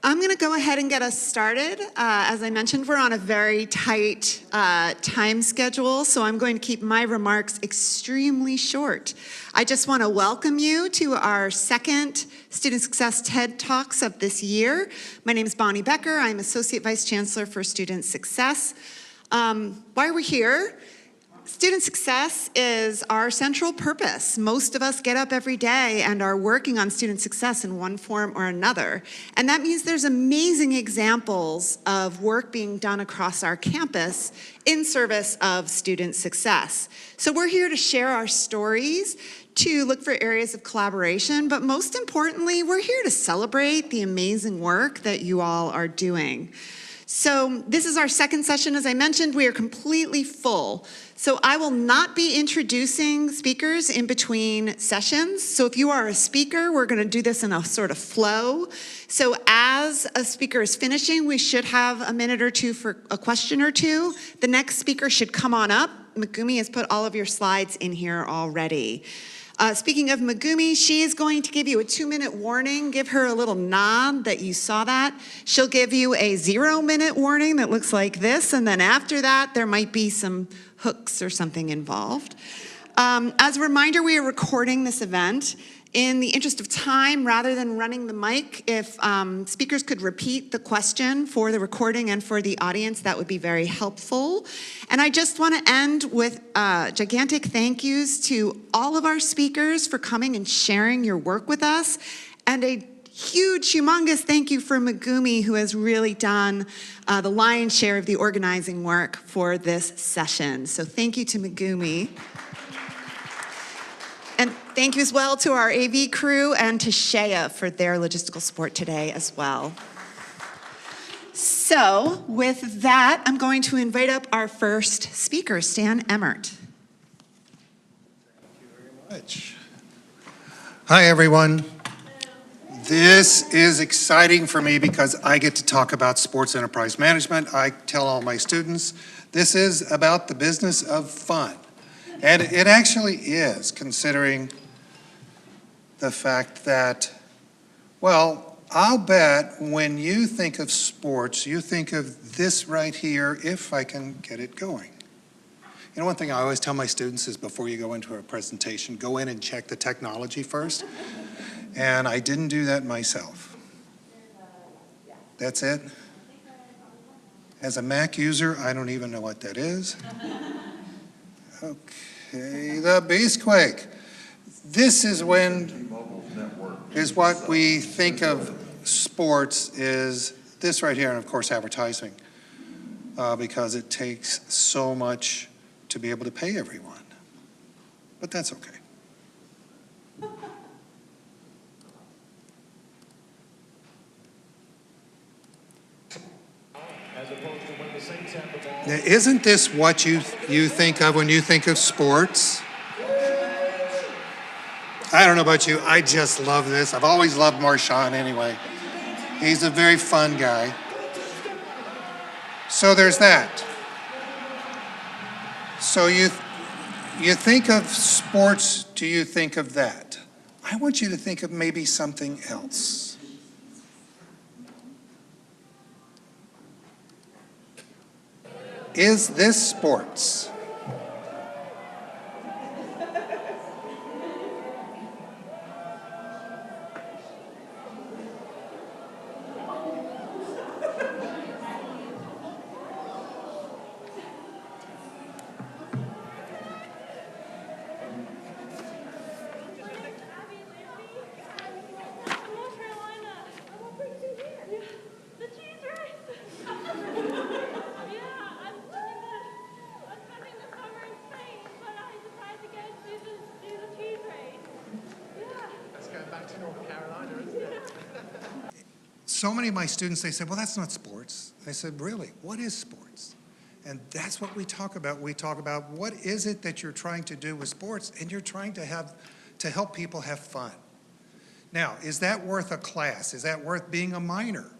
I'm going to go ahead and get us started. As I mentioned, we're on a very tight time schedule, so I'm going to keep my remarks extremely short. I just want to welcome you to our second Student Success TED Talks of this year. My name is Bonnie Becker. I'm Associate Vice Chancellor for Student Success. Why are we here? Student success is our central purpose. Most of us get up every day and are working on student success in one form or another. And that means there's amazing examples of work being done across our campus in service of student success. So we're here to share our stories, to look for areas of collaboration, but most importantly, we're here to celebrate the amazing work that you all are doing. So this is our second session. As I mentioned, we are completely full. So I will not be introducing speakers in between sessions. So if you are a speaker, we're going to do this in a sort of flow. So as a speaker is finishing, we should have a minute or two for a question or two. The next speaker should come on up. Megumi has put all of your slides in here already. Speaking of Megumi, she is going to give you a 2-minute warning. Give her a little nod that you saw that. She'll give you a 0-minute warning that looks like this, and then after that, there might be some hooks or something involved. As a reminder, we are recording this event. In the interest of time, rather than running the mic, if speakers could repeat the question for the recording and for the audience, that would be very helpful. And I just want to end with gigantic thank yous to all of our speakers for coming and sharing your work with us, and a huge, humongous thank you for Megumi, who has really done the lion's share of the organizing work for this session. So thank you to Megumi. And thank you as well to our AV crew and to Shea for their logistical support today as well. So with that, I'm going to invite up our first speaker, Stan Emert. Thank you very much. Hi, everyone. This is exciting for me because I get to talk about sports enterprise management. I tell all my students, this is about the business of fun. And it actually is, considering the fact that, well, I'll bet when you think of sports, you think of this right here, if I can get it going. You know, one thing I always tell my students is before you go into a presentation, go in and check the technology first. And I didn't do that myself. That's it? As a Mac user, I don't even know what that is. Okay, the Beastquake. This is what we think of sports is this right here, and of course advertising, because it takes so much to be able to pay everyone. But that's okay. Now, isn't this what you think of when you think of sports? I don't know about you, I just love this. I've always loved Marchand anyway. He's a very fun guy. So there's that. So you think of sports, do you think of that? I want you to think of maybe something else. Is this sports? So many of my students, they said, well, that's not sports. I said, really, what is sports? And that's what we talk about. We talk about what is it that you're trying to do with sports, and you're trying to help people have fun. Now, is that worth a class? Is that worth being a minor?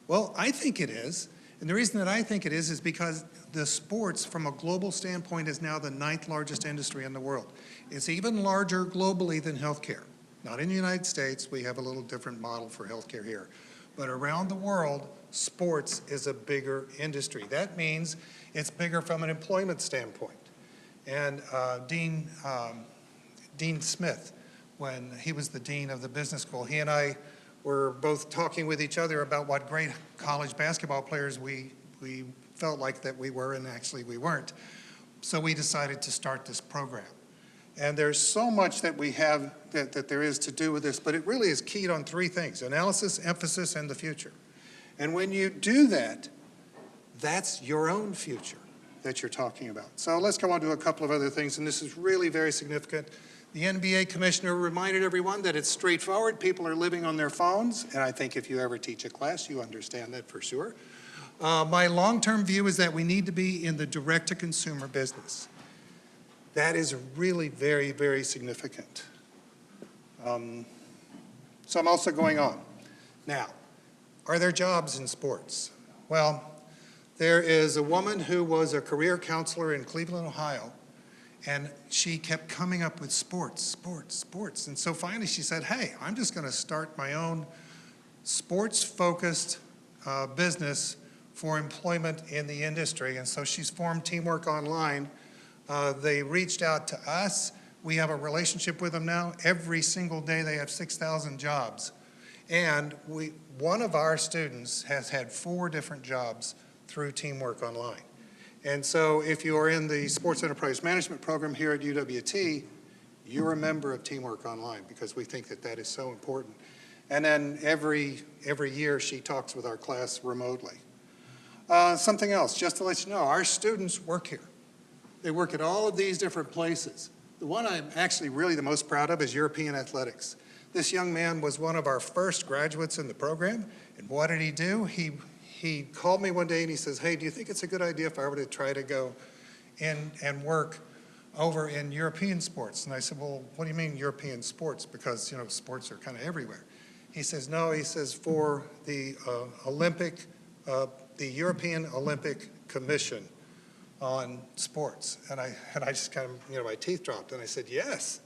Well, I think it is. And the reason that I think it is because the sports, from a global standpoint, is now the 9th largest industry in the world. It's even larger globally than healthcare. Not in the United States. We have a little different model for healthcare here. But around the world, sports is a bigger industry. That means it's bigger from an employment standpoint. And Dean Smith, when he was the dean of the business school, he and I were both talking with each other about what great college basketball players we felt like that we were, and actually we weren't. So we decided to start this program. And there's so much that we have that there is to do with this, but it really is keyed on three things: analysis, emphasis, and the future. And when you do that, that's your own future that you're talking about. So let's go on to a couple of other things, and this is really very significant. The NBA commissioner reminded everyone that it's straightforward. People are living on their phones, and I think if you ever teach a class, you understand that for sure. My long-term view is that we need to be in the direct-to-consumer business. That is really very, very significant. So I'm also going on. Now, are there jobs in sports? Well, there is a woman who was a career counselor in Cleveland, Ohio, and she kept coming up with sports. And so finally she said, hey, I'm just going to start my own sports-focused business for employment in the industry. And so she's formed Teamwork Online. They reached out to us. We have a relationship with them now. Every single day they have 6,000 jobs. And one of our students has had 4 different jobs through Teamwork Online. And so if you are in the Sports Enterprise Management program here at UWT, you're a member of Teamwork Online because we think that that is so important. And then every year she talks with our class remotely. Something else, just to let you know, our students work here. They work at all of these different places. The one I'm actually really the most proud of is European athletics. This young man was one of our first graduates in the program, and what did he do? He called me one day and he says, hey, do you think it's a good idea if I were to try to go in and work over in European sports? And I said, well, what do you mean European sports? Because, you know, sports are kind of everywhere. He says, no, he says, for the the European Olympic Commission on sports. And I just kind of, you know, my teeth dropped. And I said, yes,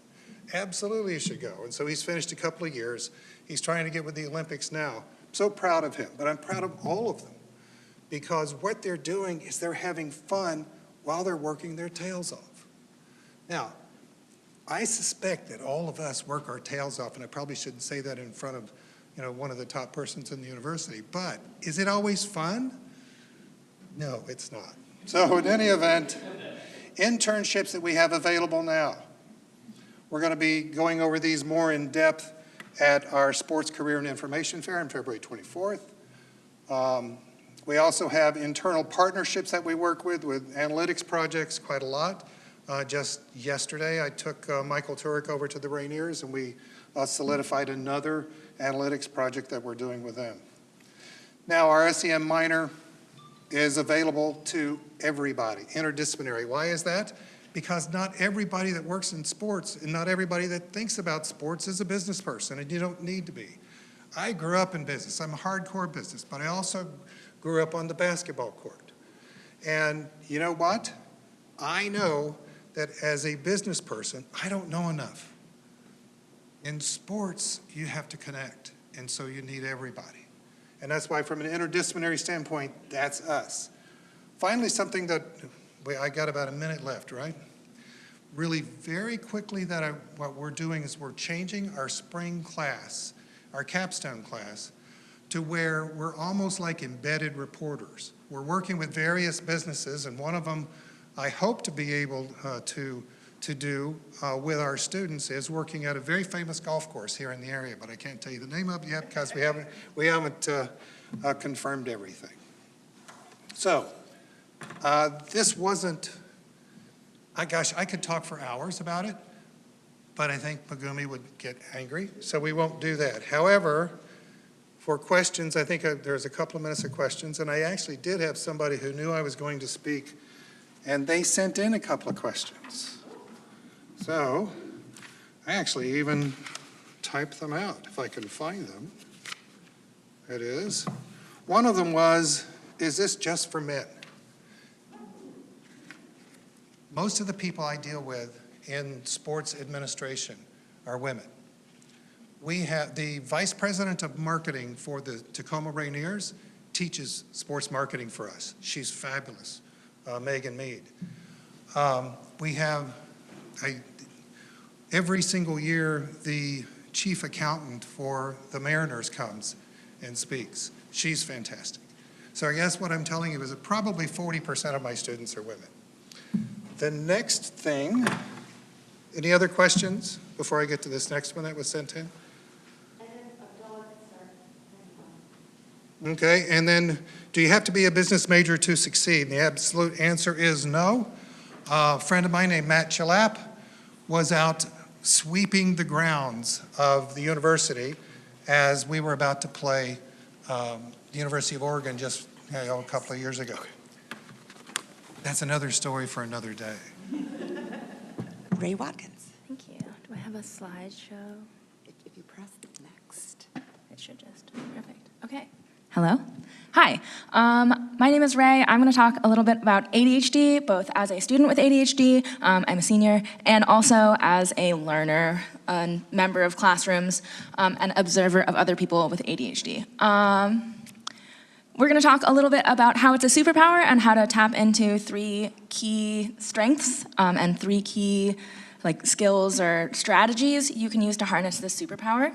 absolutely you should go. And so he's finished a couple of years. He's trying to get with the Olympics now. I'm so proud of him, but I'm proud of all of them because what they're doing is they're having fun while they're working their tails off. Now, I suspect that all of us work our tails off, and I probably shouldn't say that in front of, you know, one of the top persons in the university, but is it always fun? No, it's not. So in any event, internships that we have available now. We're going to be going over these more in depth at our Sports Career and Information Fair on February 24th. We also have internal partnerships that we work with analytics projects quite a lot. Just yesterday, I took Michael Turek over to the Rainiers, and we solidified another analytics project that we're doing with them. Now, our SEM minor is available to everybody, interdisciplinary. Why is that? Because not everybody that works in sports and not everybody that thinks about sports is a business person, and you don't need to be. I grew up in business. I'm a hardcore business, but I also grew up on the basketball court. And you know what? I know that as a business person, I don't know enough. In sports, you have to connect, and so you need everybody. And that's why from an interdisciplinary standpoint, that's us. Finally, something that, I got about a minute left, right? Really very quickly what we're doing is we're changing our spring class, our capstone class, to where we're almost like embedded reporters. We're working with various businesses, and one of them I hope to be able to do with our students is working at a very famous golf course here in the area, but I can't tell you the name of it yet because we haven't confirmed everything. So this wasn't, gosh, I could talk for hours about it, but I think Megumi would get angry, so we won't do that. However, for questions, I think there's a couple of minutes of questions, and I actually did have somebody who knew I was going to speak, and they sent in a couple of questions. So I actually even typed them out, if I can find them. It is. One of them was, is this just for men? Most of the people I deal with in sports administration are women. We have the vice president of marketing for the Tacoma Rainiers teaches sports marketing for us. She's fabulous, Megan Mead. We have, every single year, the chief accountant for the Mariners comes and speaks. She's fantastic. So I guess what I'm telling you is that probably 40% of my students are women. The next thing, any other questions before I get to this next one that was sent in? Okay, and then do you have to be a business major to succeed? The absolute answer is no. A friend of mine named Matt Chalap was out sweeping the grounds of the university as we were about to play the University of Oregon just a couple of years ago. That's another story for another day. Ray Watkins. Thank you. Do I have a slideshow? If you press next. It should just. Perfect. Okay. Hello. Hi. My name is Ray. I'm going to talk a little bit about ADHD, both as a student with ADHD, I'm a senior, and also as a learner, a member of classrooms, an observer of other people with ADHD. We're going to talk a little bit about how it's a superpower and how to tap into 3 key strengths and 3 key skills or strategies you can use to harness this superpower.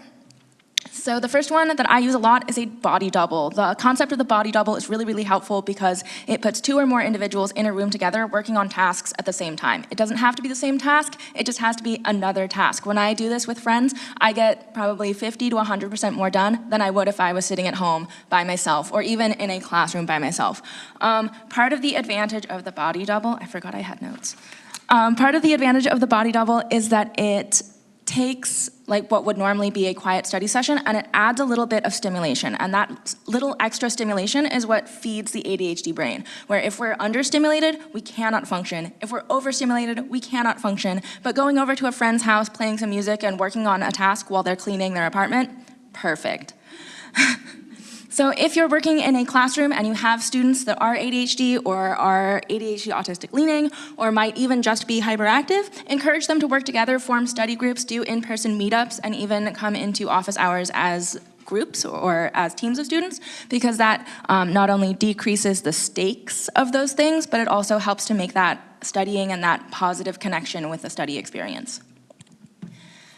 So the first one that I use a lot is a body double. The concept of the body double is really, really helpful because it puts 2 or more individuals in a room together working on tasks at the same time. It doesn't have to be the same task, it just has to be another task. When I do this with friends, I get probably 50 to 100% more done than I would if I was sitting at home by myself or even in a classroom by myself. Part of the advantage of the body double, I forgot I had notes. Part of the advantage of the body double is that it takes what would normally be a quiet study session and it adds a little bit of stimulation, and that little extra stimulation is what feeds the ADHD brain, where if we're understimulated, we cannot function. If we're overstimulated, we cannot function. But going over to a friend's house, playing some music and working on a task while they're cleaning their apartment, perfect. So if you're working in a classroom and you have students that are ADHD or are ADHD autistic leaning or might even just be hyperactive, encourage them to work together, form study groups, do in-person meetups, and even come into office hours as groups or as teams of students, because that not only decreases the stakes of those things, but it also helps to make that studying and that positive connection with the study experience.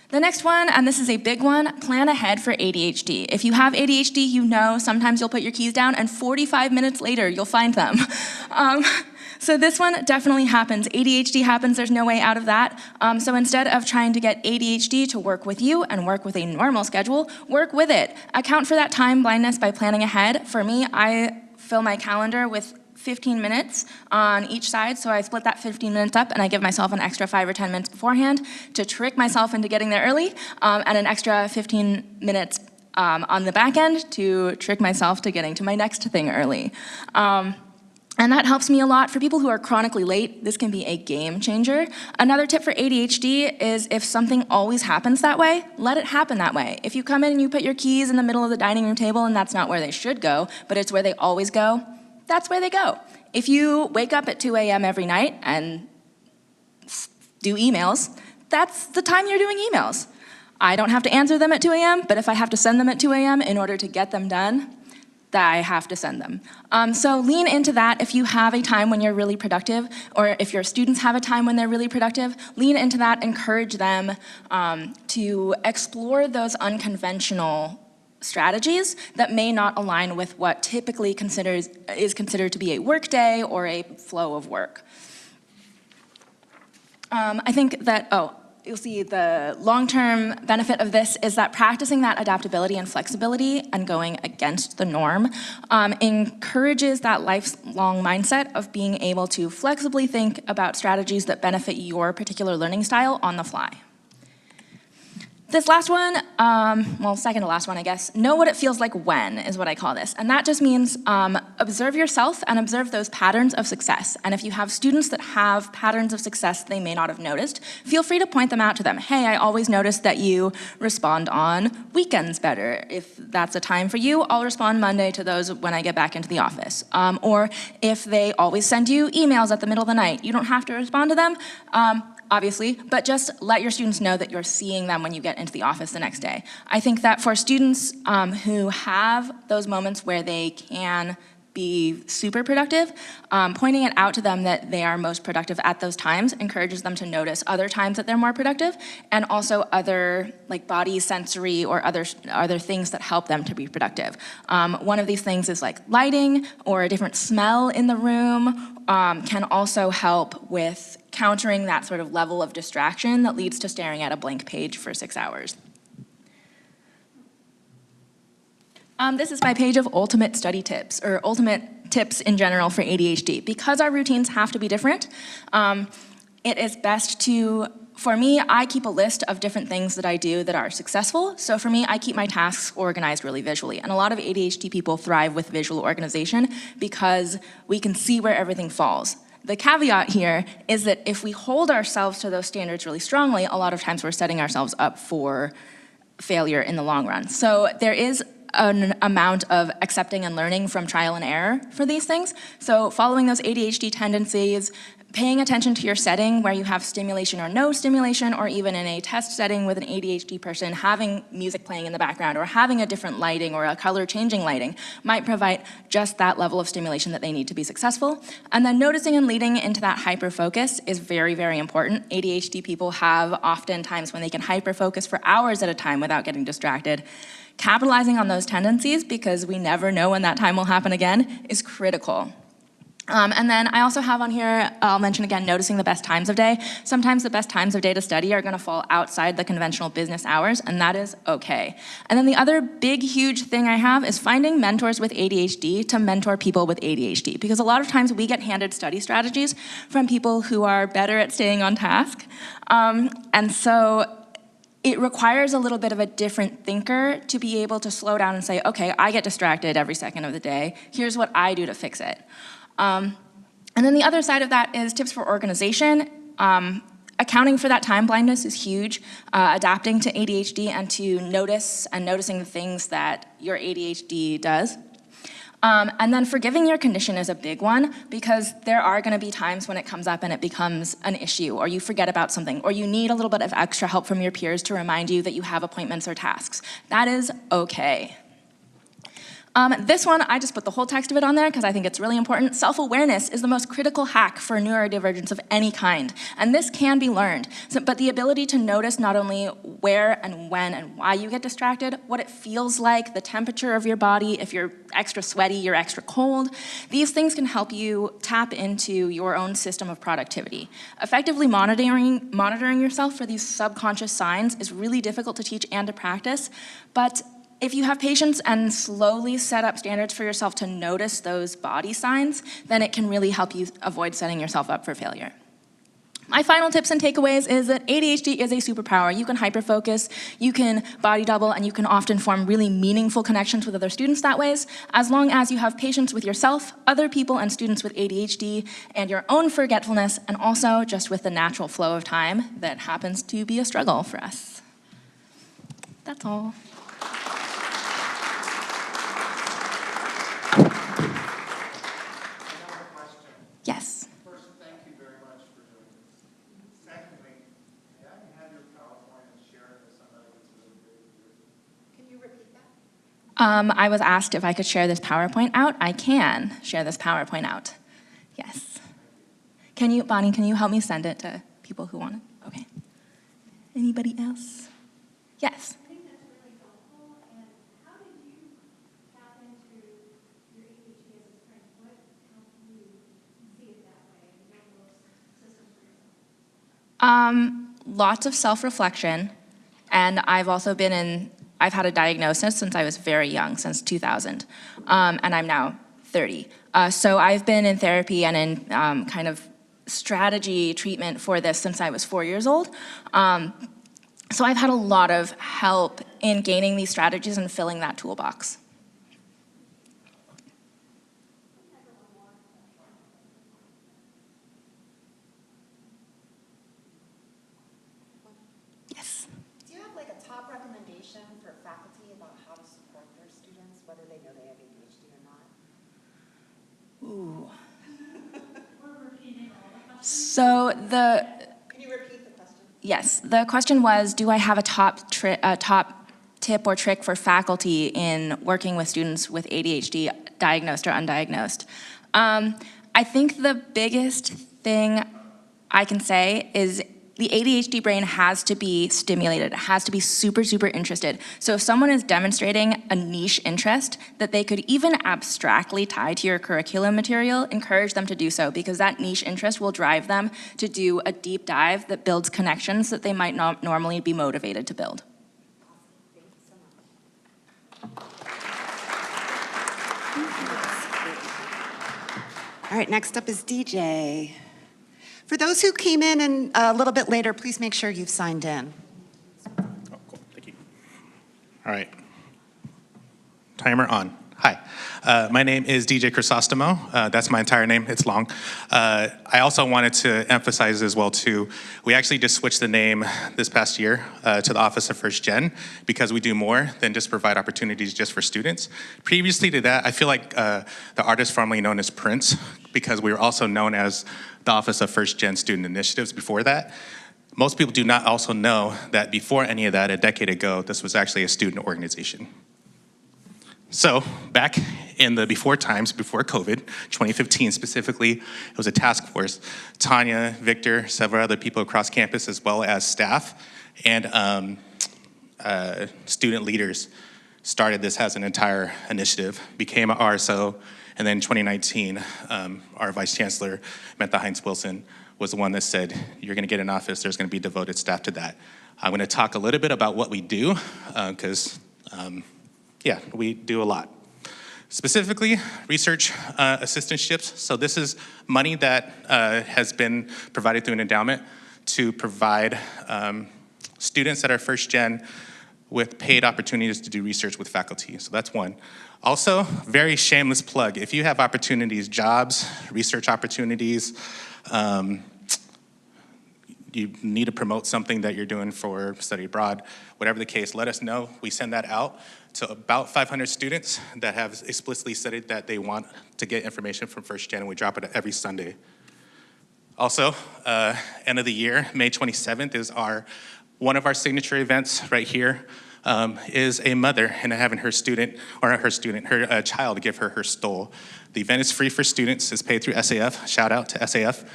The next one, and this is a big one, plan ahead for ADHD. If you have ADHD, you know sometimes you'll put your keys down and 45 minutes later you'll find them. So this one definitely happens. ADHD happens, there's no way out of that. So instead of trying to get ADHD to work with you and work with a normal schedule, work with it. Account for that time blindness by planning ahead. For me, I fill my calendar with 15 minutes on each side, so I split that 15 minutes up and I give myself an extra 5 or 10 minutes beforehand to trick myself into getting there early, and an extra 15 minutes on the back end to trick myself to getting to my next thing early. And that helps me a lot. For people who are chronically late, this can be a game changer. Another tip for ADHD is if something always happens that way, let it happen that way. If you come in and you put your keys in the middle of the dining room table and that's not where they should go, but it's where they always go, that's where they go. If you wake up at 2 a.m. every night and do emails, that's the time you're doing emails. I don't have to answer them at 2 a.m., but if I have to send them at 2 a.m. in order to get them done, I have to send them. So lean into that if you have a time when you're really productive, or if your students have a time when they're really productive, lean into that, encourage them to explore those unconventional strategies that may not align with what typically is considered to be a work day or a flow of work. I think that, you'll see the long-term benefit of this is that practicing that adaptability and flexibility and going against the norm encourages that lifelong mindset of being able to flexibly think about strategies that benefit your particular learning style on the fly. This last one, second to last one, I guess, know what it feels like when is what I call this. And that just means observe yourself and observe those patterns of success. And if you have students that have patterns of success they may not have noticed, feel free to point them out to them. Hey, I always notice that you respond on weekends better. If that's a time for you, I'll respond Monday to those when I get back into the office. Or if they always send you emails at the middle of the night, you don't have to respond to them. obviously, but just let your students know that you're seeing them when you get into the office the next day. I think that for students who have those moments where they can be super productive, pointing it out to them that they are most productive at those times encourages them to notice other times that they're more productive, and also other like body sensory or other things that help them to be productive. One of these things is like lighting or a different smell in the room can also help with countering that sort of level of distraction that leads to staring at a blank page for 6 hours. This is my page of ultimate study tips, or ultimate tips in general for ADHD. Because our routines have to be different, it is best to, for me, I keep a list of different things that I do that are successful. So for me, I keep my tasks organized really visually. And a lot of ADHD people thrive with visual organization because we can see where everything falls. The caveat here is that if we hold ourselves to those standards really strongly, a lot of times we're setting ourselves up for failure in the long run. So there is an amount of accepting and learning from trial and error for these things. So following those ADHD tendencies, paying attention to your setting where you have stimulation or no stimulation, or even in a test setting with an ADHD person, having music playing in the background or having a different lighting or a color changing lighting might provide just that level of stimulation that they need to be successful. And then noticing and leading into that hyper focus is very, very important. ADHD people have often times when they can hyper focus for hours at a time without getting distracted. Capitalizing on those tendencies, because we never know when that time will happen again, is critical. And then I also have on here, I'll mention again, noticing the best times of day. Sometimes the best times of day to study are going to fall outside the conventional business hours, and that is okay. And then the other big, huge thing I have is finding mentors with ADHD to mentor people with ADHD, because a lot of times we get handed study strategies from people who are better at staying on task. And so it requires a little bit of a different thinker to be able to slow down and say, okay, I get distracted every second of the day. Here's what I do to fix it. And then the other side of that is tips for organization. Accounting for that time blindness is huge. Adapting to ADHD and to noticing the things that your ADHD does. And then forgiving your condition is a big one, because there are going to be times when it comes up and it becomes an issue, or you forget about something, or you need a little bit of extra help from your peers to remind you that you have appointments or tasks. That is okay. This one, I just put the whole text of it on there because I think it's really important. Self-awareness is the most critical hack for neurodivergence of any kind, and this can be learned. But the ability to notice not only where and when and why you get distracted, what it feels like, the temperature of your body, if you're extra sweaty, you're extra cold, these things can help you tap into your own system of productivity. Effectively monitoring yourself for these subconscious signs is really difficult to teach and to practice, but if you have patience and slowly set up standards for yourself to notice those body signs, then it can really help you avoid setting yourself up for failure. My final tips and takeaways is that ADHD is a superpower. You can hyperfocus, you can body double, and you can often form really meaningful connections with other students that ways, as long as you have patience with yourself, other people, and students with ADHD, and your own forgetfulness, and also just with the natural flow of time that happens to be a struggle for us. That's all. Yes. First, thank you very much for doing this. Secondly, may I have your PowerPoint and share it with somebody that's really big? Can you repeat that? I was asked if I could share this PowerPoint out. I can share this PowerPoint out. Yes. Bonnie, can you help me send it to people who want it? Okay. Anybody else? Yes. Lots of self-reflection, and I've had a diagnosis since I was very young, since 2000, and I'm now 30. So I've been in therapy and in kind of strategy treatment for this since I was 4 years old. So I've had a lot of help in gaining these strategies and filling that toolbox. For faculty about how to support their students, whether they know they have ADHD or not? Ooh. So Can you repeat the Yes, the question was, do I have a top tip or trick for faculty in working with students with ADHD, diagnosed or undiagnosed? I think the biggest thing I can say is the ADHD brain has to be stimulated. It has to be super, super interested. So if someone is demonstrating a niche interest that they could even abstractly tie to your curriculum material, encourage them to do so, because that niche interest will drive them to do a deep dive that builds connections that they might not normally be motivated to build. All right, next up is DJ. For those who came in a little bit later, please make sure you've signed in. Oh, cool. Thank you. All right. Timer on. Hi. My name is DJ Crisostomo. That's my entire name. It's long. I also wanted to emphasize as well, too, we actually just switched the name this past year to the Office of First Gen because we do more than just provide opportunities just for students. Previously to that, I feel like the artist formerly known as Prince, because we were also known as the Office of First Gen Student Initiatives before that. Most people do not also know that before any of that, a decade ago, this was actually a student organization. So back in the before times, before COVID, 2015 specifically, it was a task force. Tanya, Victor, several other people across campus, as well as staff and student leaders started this as an entire initiative, became an RSO, and then in 2019, our Vice Chancellor, Mentha Hines-Wilson, was the one that said, you're gonna get an office, there's gonna be devoted staff to that. I'm gonna talk a little bit about what we do, because yeah, we do a lot. Specifically, research assistantships. So this is money that has been provided through an endowment to provide students that are first gen with paid opportunities to do research with faculty. So that's one. Also, very shameless plug. If you have opportunities, jobs, research opportunities, you need to promote something that you're doing for study abroad, whatever the case, let us know. We send that out to about 500 students that have explicitly said that they want to get information from First Gen, and we drop it every Sunday. Also, end of the year, May 27th is one of our signature events right here, is a mother and having her child give her stole. The event is free for students, it's paid through SAF, shout out to SAF.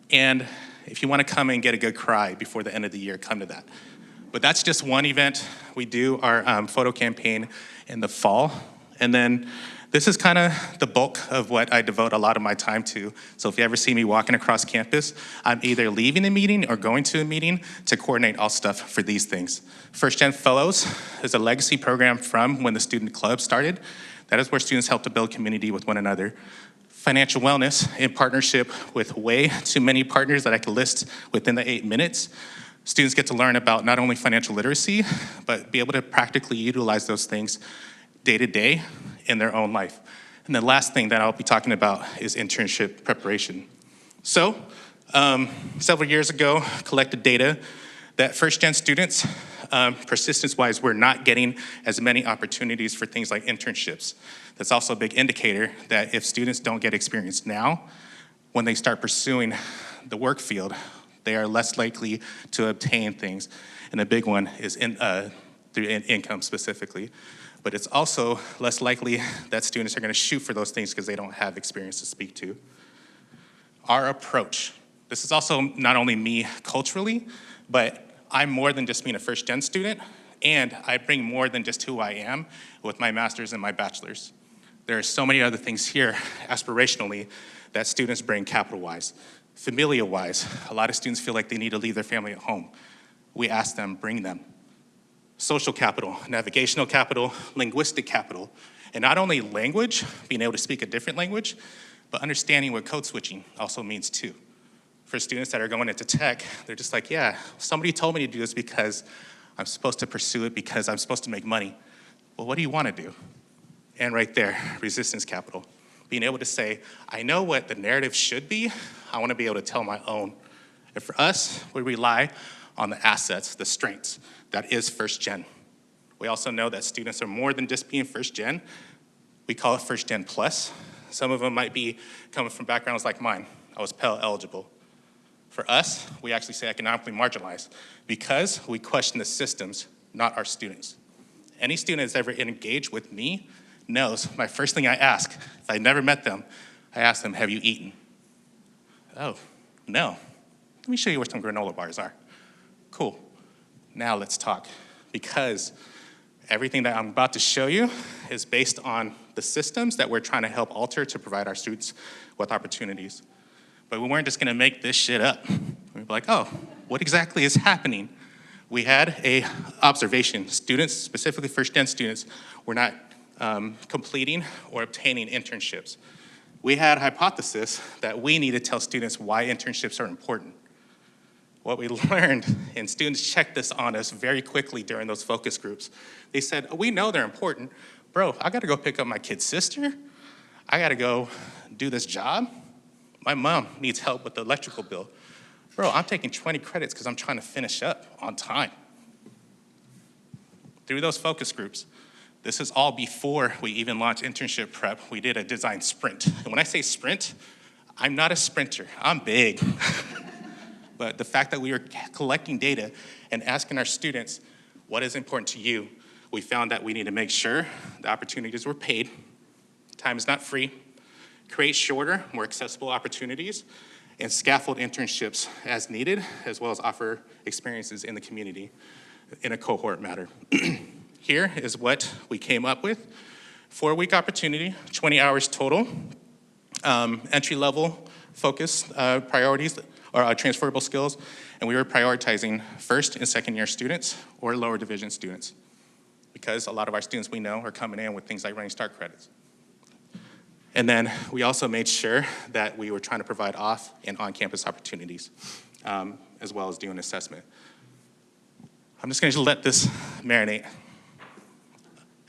And if you want to come and get a good cry before the end of the year, come to that. But that's just one event. We do our photo campaign in the fall. And then this is kind of the bulk of what I devote a lot of my time to. So if you ever see me walking across campus, I'm either leaving a meeting or going to a meeting to coordinate all stuff for these things. First Gen Fellows is a legacy program from when the student club started. That is where students help to build community with one another. Financial wellness in partnership with way too many partners that I could list within the 8 minutes. Students get to learn about not only financial literacy, but be able to practically utilize those things day to day in their own life. And the last thing that I'll be talking about is internship preparation. So, several years ago, collected data that first gen students, persistence-wise, were not getting as many opportunities for things like internships. That's also a big indicator that if students don't get experience now, when they start pursuing the work field, they are less likely to obtain things. And a big one is through income specifically. But it's also less likely that students are gonna shoot for those things because they don't have experience to speak to. Our approach, this is also not only me culturally, but I'm more than just being a first gen student, and I bring more than just who I am with my master's and my bachelor's. There are so many other things here, aspirationally, that students bring capital-wise. Familial-wise, a lot of students feel like they need to leave their family at home. We ask them, bring them. Social capital, navigational capital, linguistic capital, and not only language, being able to speak a different language, but understanding what code switching also means too. For students that are going into tech, they're just like, yeah, somebody told me to do this because I'm supposed to pursue it because I'm supposed to make money. Well, what do you want to do? And right there, resistance capital. Being able to say, I know what the narrative should be, I want to be able to tell my own. And for us, we rely on the assets, the strengths, that is first gen. We also know that students are more than just being first gen. We call it first gen plus. Some of them might be coming from backgrounds like mine. I was Pell eligible. For us, we actually say economically marginalized because we question the systems, not our students. Any student that's ever engaged with me knows my first thing I ask, if I never met them, I ask them, have you eaten? Oh, no. Let me show you where some granola bars are. Cool. Now let's talk. Because everything that I'm about to show you is based on the systems that we're trying to help alter to provide our students with opportunities. But we weren't just gonna make this shit up. We'd be like, oh, what exactly is happening? We had a observation. Students, specifically first-gen students, were not completing or obtaining internships. We had a hypothesis that we need to tell students why internships are important. What we learned, and students checked this on us very quickly during those focus groups, they said, oh, we know they're important. Bro, I gotta go pick up my kid's sister. I gotta go do this job. My mom needs help with the electrical bill. Bro, I'm taking 20 credits because I'm trying to finish up on time. Through those focus groups, this is all before we even launched internship prep. We did a design sprint. And when I say sprint, I'm not a sprinter, I'm big. But the fact that we were collecting data and asking our students, what is important to you? We found that we need to make sure the opportunities were paid. Time is not free. Create shorter, more accessible opportunities, and scaffold internships as needed, as well as offer experiences in the community in a cohort manner. Here is what we came up with. 4-week opportunity, 20 hours total, entry-level focus priorities, or transferable skills, and we were prioritizing first and second year students or lower division students, because a lot of our students we know are coming in with things like running start credits. And then we also made sure that we were trying to provide off and on-campus opportunities, as well as doing assessment. I'm just gonna let this marinate.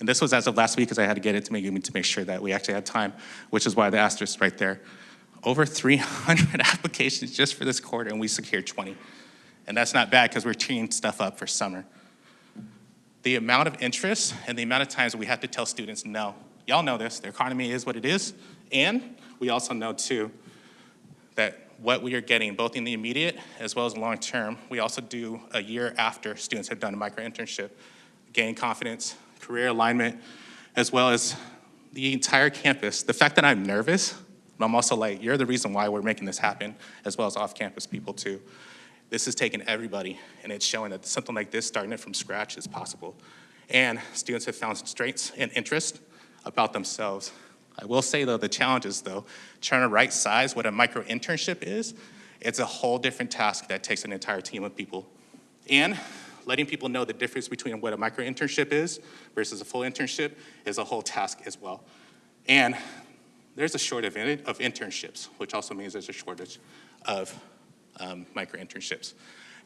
And this was as of last week, because I had to get it to make sure that we actually had time, which is why the asterisk right there. Over 300 applications just for this quarter, and we secured 20. And that's not bad, because we're teeing stuff up for summer. The amount of interest and the amount of times we have to tell students no. Y'all know this, the economy is what it is, and we also know too that what we are getting, both in the immediate as well as long term, we also do a year after students have done a micro internship, gain confidence, career alignment, as well as the entire campus. The fact that I'm nervous, but I'm also like, you're the reason why we're making this happen, as well as off-campus people too. This is taking everybody, and it's showing that something like this, starting it from scratch, is possible. And students have found strengths and interest about themselves. I will say though, the challenge is though, trying to right size what a micro internship is, it's a whole different task that takes an entire team of people. And letting people know the difference between what a micro internship is versus a full internship is a whole task as well. And there's a shortage of internships, which also means there's a shortage of micro internships.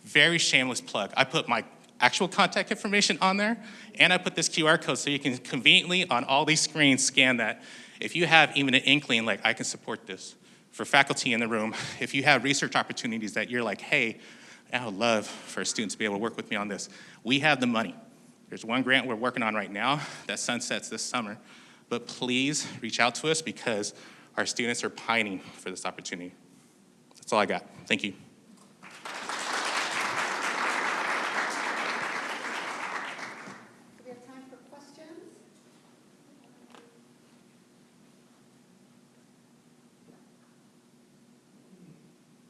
Very shameless plug. I put my actual contact information on there, and I put this QR code so you can conveniently on all these screens scan that. If you have even an inkling, like I can support this, for faculty in the room, if you have research opportunities that you're like, hey, I would love for students to be able to work with me on this. We have the money. There's one grant we're working on right now that sunsets this summer, but please reach out to us because our students are pining for this opportunity. That's all I got. Thank you. Do we have time for questions?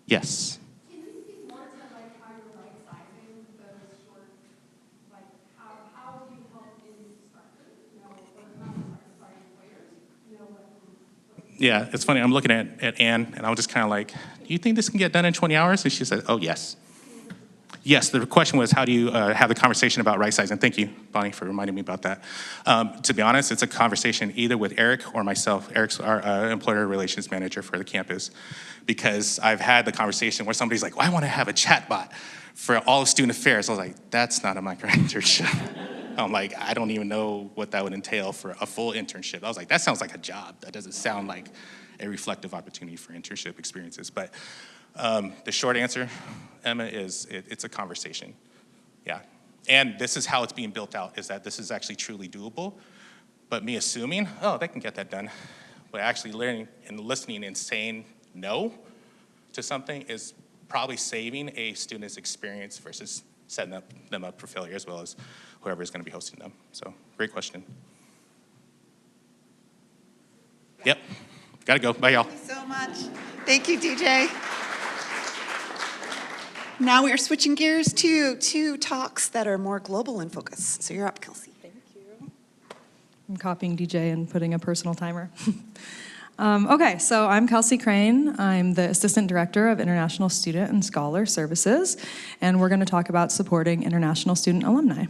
Yes. Can you speak more to like how you're right sizing those short, like how do you help instructors, or not instructors, sorry, employers, what Yeah, it's funny. I'm looking at Anne, and I was just kind of like, do you think this can get done in 20 hours? And she said, oh, yes. Yes, the question was, how do you have the conversation about right sizing? Thank you, Bonnie, for reminding me about that. To be honest, it's a conversation either with Eric or myself. Eric's our employer relations manager for the campus, because I've had the conversation where somebody's like, well, I want to have a chat bot for all of student affairs. I was like, that's not a micro internship. I'm like, I don't even know what that would entail for a full internship. I was like, that sounds like a job. That doesn't sound like a reflective opportunity for internship experiences. But the short answer, Emma, is it's a conversation. Yeah. And this is how it's being built out, is that this is actually truly doable. But me assuming, oh, they can get that done, but actually learning and listening and saying no to something is probably saving a student's experience versus setting them up for failure, as well as whoever is going to be hosting them. So, great question. Yep, gotta go. Bye, y'all. Thank you so much. Thank you, DJ. Now we are switching gears to two talks that are more global in focus. So you're up, Kelsey. Thank you. I'm copying DJ and putting a personal timer. Okay, so I'm Kelsey Crain. I'm the Assistant Director of International Student and Scholar Services, and we're going to talk about supporting international student alumni.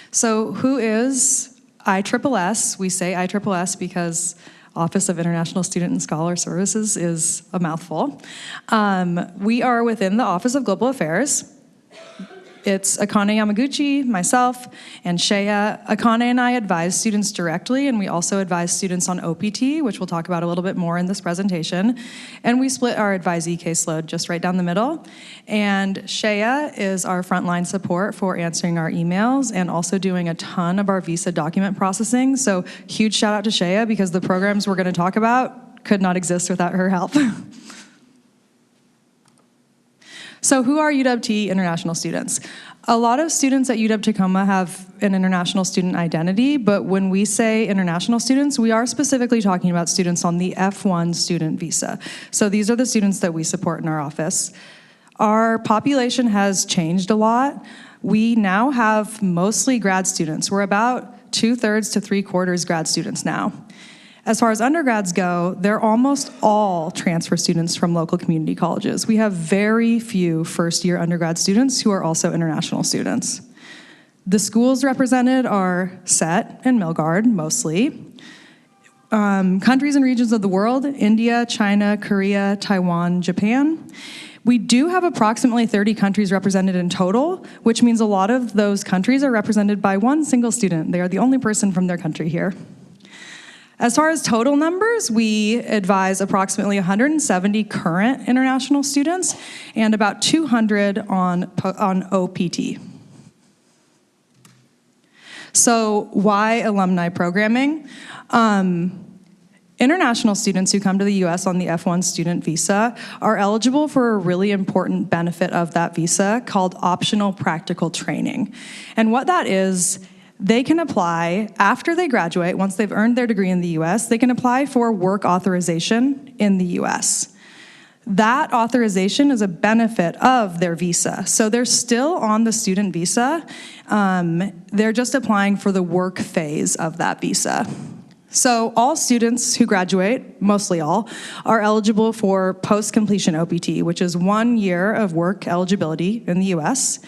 So who is ISSS? We say ISSS because Office of International Student and Scholar Services is a mouthful. We are within the Office of Global Affairs. It's Akane Yamaguchi, myself, and Shea. Akane and I advise students directly, and we also advise students on OPT, which we'll talk about a little bit more in this presentation. And we split our advisee caseload just right down the middle. And Shea is our frontline support for answering our emails and also doing a ton of our visa document processing. So huge shout out to Shea, because the programs we're going to talk about could not exist without her help. So who are UW-T international students? A lot of students at UW-Tacoma have an international student identity, but when we say international students, we are specifically talking about students on the F1 student visa. So these are the students that we support in our office. Our population has changed a lot. We now have mostly grad students. We're about 2/3 to 3/4 grad students now. As far as undergrads go, they're almost all transfer students from local community colleges. We have very few first-year undergrad students who are also international students. The schools represented are SET and Milgard, mostly. Countries and regions of the world: India, China, Korea, Taiwan, Japan. We do have approximately 30 countries represented in total, which means a lot of those countries are represented by one single student. They are the only person from their country here. As far as total numbers, we advise approximately 170 current international students and about 200 on OPT. So why alumni programming? International students who come to the US on the F1 student visa are eligible for a really important benefit of that visa called optional practical training. And what that is, they can apply after they graduate. Once they've earned their degree in the US, they can apply for work authorization in the US. That authorization is a benefit of their visa. So they're still on the student visa. They're just applying for the work phase of that visa. So all students who graduate, mostly all, are eligible for post-completion OPT, which is 1 year of work eligibility in the US.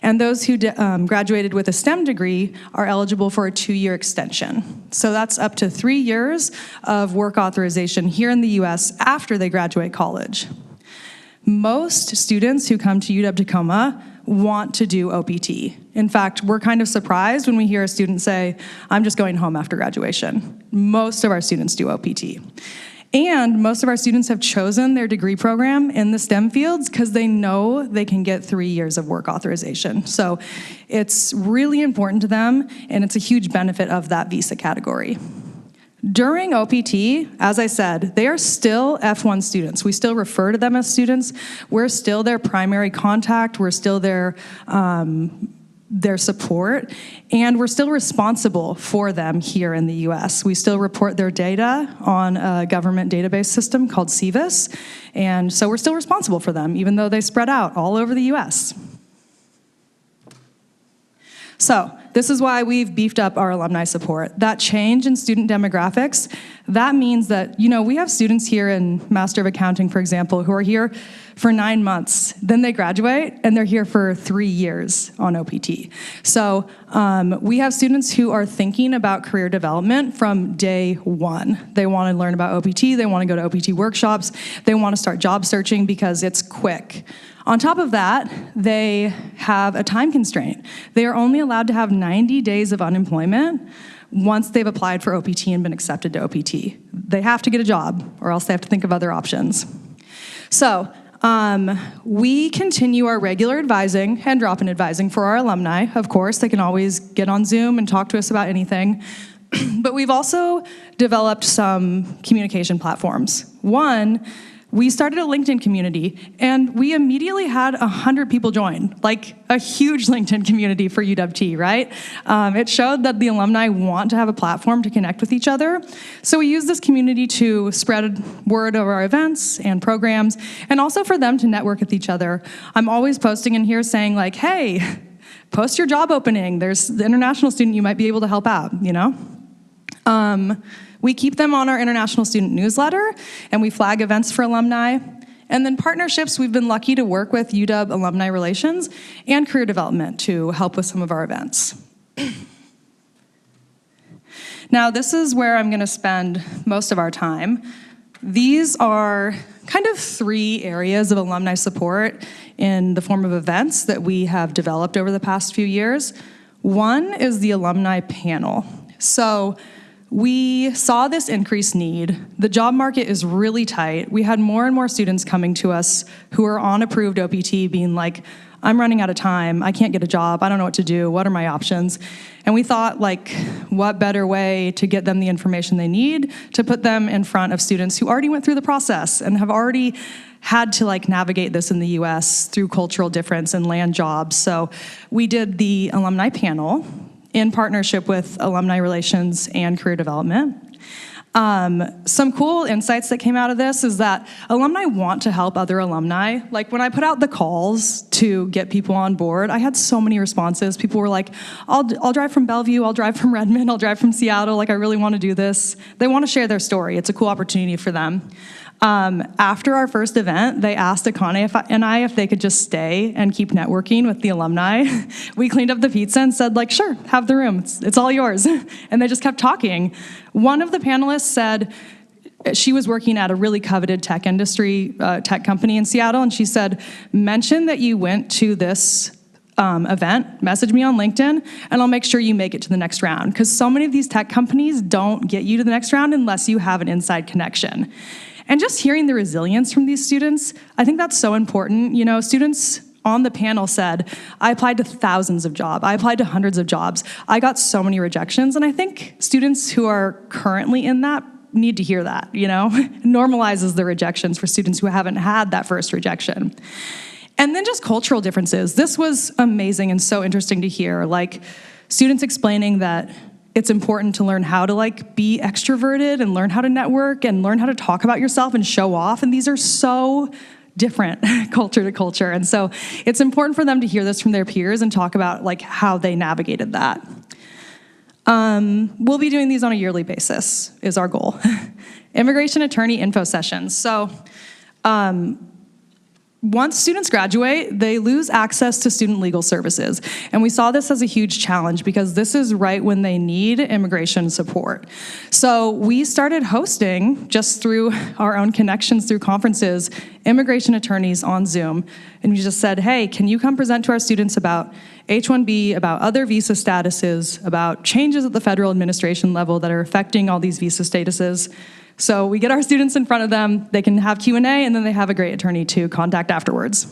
And those who graduated with a STEM degree are eligible for a 2-year extension. So that's up to 3 years of work authorization here in the US after they graduate college. Most students who come to UW-Tacoma want to do OPT. In fact, we're kind of surprised when we hear a student say, "I'm just going home after graduation." Most of our students do OPT. And most of our students have chosen their degree program in the STEM fields because they know they can get 3 years of work authorization. So it's really important to them, and it's a huge benefit of that visa category. During OPT, as I said, they are still F1 students. We still refer to them as students. We're still their primary contact. We're still their support, and we're still responsible for them here in the US. We still report their data on a government database system called CVIS, and so we're still responsible for them, even though they spread out all over the US. So this is why we've beefed up our alumni support. That change in student demographics, that means that, we have students here in Master of Accounting, for example, who are here for 9 months. Then they graduate, and they're here for 3 years on OPT. So we have students who are thinking about career development from day one. They want to learn about OPT. They want to go to OPT workshops. They want to start job searching because it's quick. On top of that, they have a time constraint. They are only allowed to have 90 days of unemployment once they've applied for OPT and been accepted to OPT. They have to get a job, or else they have to think of other options. So we continue our regular advising and drop-in advising for our alumni. Of course, they can always get on Zoom and talk to us about anything. But we've also developed some communication platforms. One, we started a LinkedIn community, and we immediately had 100 people join, like a huge LinkedIn community for UW-T, right? It showed that the alumni want to have a platform to connect with each other. So we used this community to spread word of our events and programs, and also for them to network with each other. I'm always posting in here saying like, hey, post your job opening. There's the international student you might be able to help out, you know? We keep them on our international student newsletter, and we flag events for alumni. And then partnerships, we've been lucky to work with UW Alumni Relations and Career Development to help with some of our events. Now, this is where I'm gonna spend most of our time. These are kind of 3 areas of alumni support in the form of events that we have developed over the past few years. One is the alumni panel. So we saw this increased need. The job market is really tight. We had more and more students coming to us who are on approved OPT being like, I'm running out of time, I can't get a job, I don't know what to do, what are my options? And we thought, like, what better way to get them the information they need to put them in front of students who already went through the process and have already had to like navigate this in the US through cultural difference and land jobs. So we did the alumni panel in partnership with Alumni Relations and Career Development. Some cool insights that came out of this is that alumni want to help other alumni. Like when I put out the calls to get people on board, I had so many responses. People were like, I'll drive from Bellevue, I'll drive from Redmond, I'll drive from Seattle, like I really want to do this. They want to share their story. It's a cool opportunity for them. After our first event, they asked Akane and I if they could just stay and keep networking with the alumni. We cleaned up the pizza and said, like, sure, have the room. It's all yours. And they just kept talking. One of the panelists said she was working at a really coveted tech industry, tech company in Seattle, and she said, mention that you went to this event, message me on LinkedIn, and I'll make sure you make it to the next round. Because so many of these tech companies don't get you to the next round unless you have an inside connection. And just hearing the resilience from these students, I think that's so important. You know, students on the panel said, I applied to thousands of jobs. I applied to hundreds of jobs. I got so many rejections. And I think students who are currently in that need to hear that, you know? It normalizes the rejections for students who haven't had that first rejection. And then just cultural differences. This was amazing and so interesting to hear. Like students explaining that it's important to learn how to like be extroverted and learn how to network and learn how to talk about yourself and show off. And these are so different culture to culture. And so it's important for them to hear this from their peers and talk about like how they navigated that. We'll be doing these on a yearly basis is our goal. Immigration attorney info sessions. So once students graduate, they lose access to student legal services. And we saw this as a huge challenge because this is right when they need immigration support. So we started hosting, just through our own connections through conferences, immigration attorneys on Zoom. And we just said, hey, can you come present to our students about H-1B, about other visa statuses, about changes at the federal administration level that are affecting all these visa statuses. So we get our students in front of them, they can have Q&A, and then they have a great attorney to contact afterwards.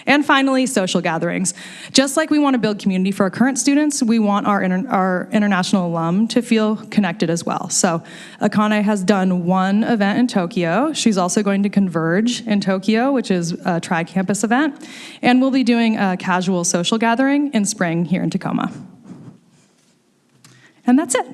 And finally, social gatherings. Just like we want to build community for our current students, we want our international alum to feel connected as well. So Akane has done one event in Tokyo. She's also going to Converge in Tokyo, which is a tri-campus event. And we'll be doing a casual social gathering in spring here in Tacoma. And that's it.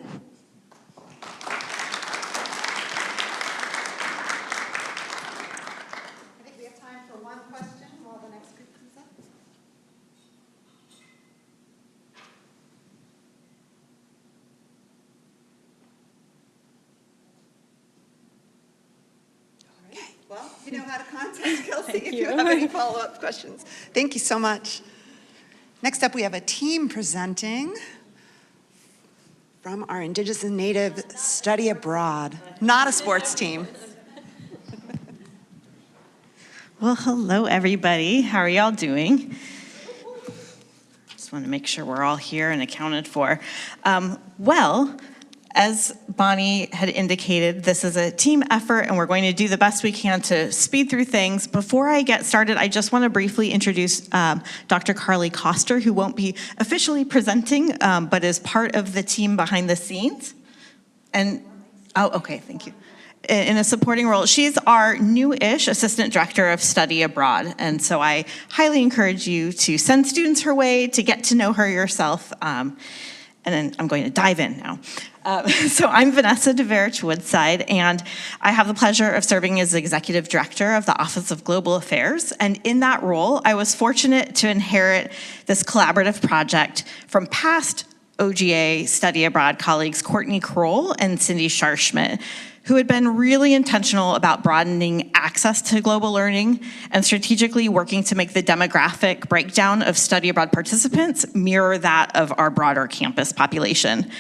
Well, you know how to contact Kelsey if you have any follow-up questions. Thank you so much. Next up, we have a team presenting from our Indigenous and Native Study Abroad. Not a sports team. Well, hello, everybody. How are y'all doing? Just want to make sure we're all here and accounted for. Well, as Bonnie had indicated, this is a team effort, and we're going to do the best we can to speed through things. Before I get started, I just want to briefly introduce Dr. Carly Koster, who won't be officially presenting, but is part of the team behind the scenes. And, oh, okay, thank you. in a supporting role. She's our new-ish Assistant Director of Study Abroad, and so I highly encourage you to send students her way to get to know her yourself. And then I'm going to dive in now. So I'm Vanessa de Veritch Woodside, and I have the pleasure of serving as Executive Director of the Office of Global Affairs. And in that role, I was fortunate to inherit this collaborative project from past OGA Study Abroad colleagues Courtney Kroll and Cindy Scharschmidt, who had been really intentional about broadening access to global learning and strategically working to make the demographic breakdown of study abroad participants mirror that of our broader campus population.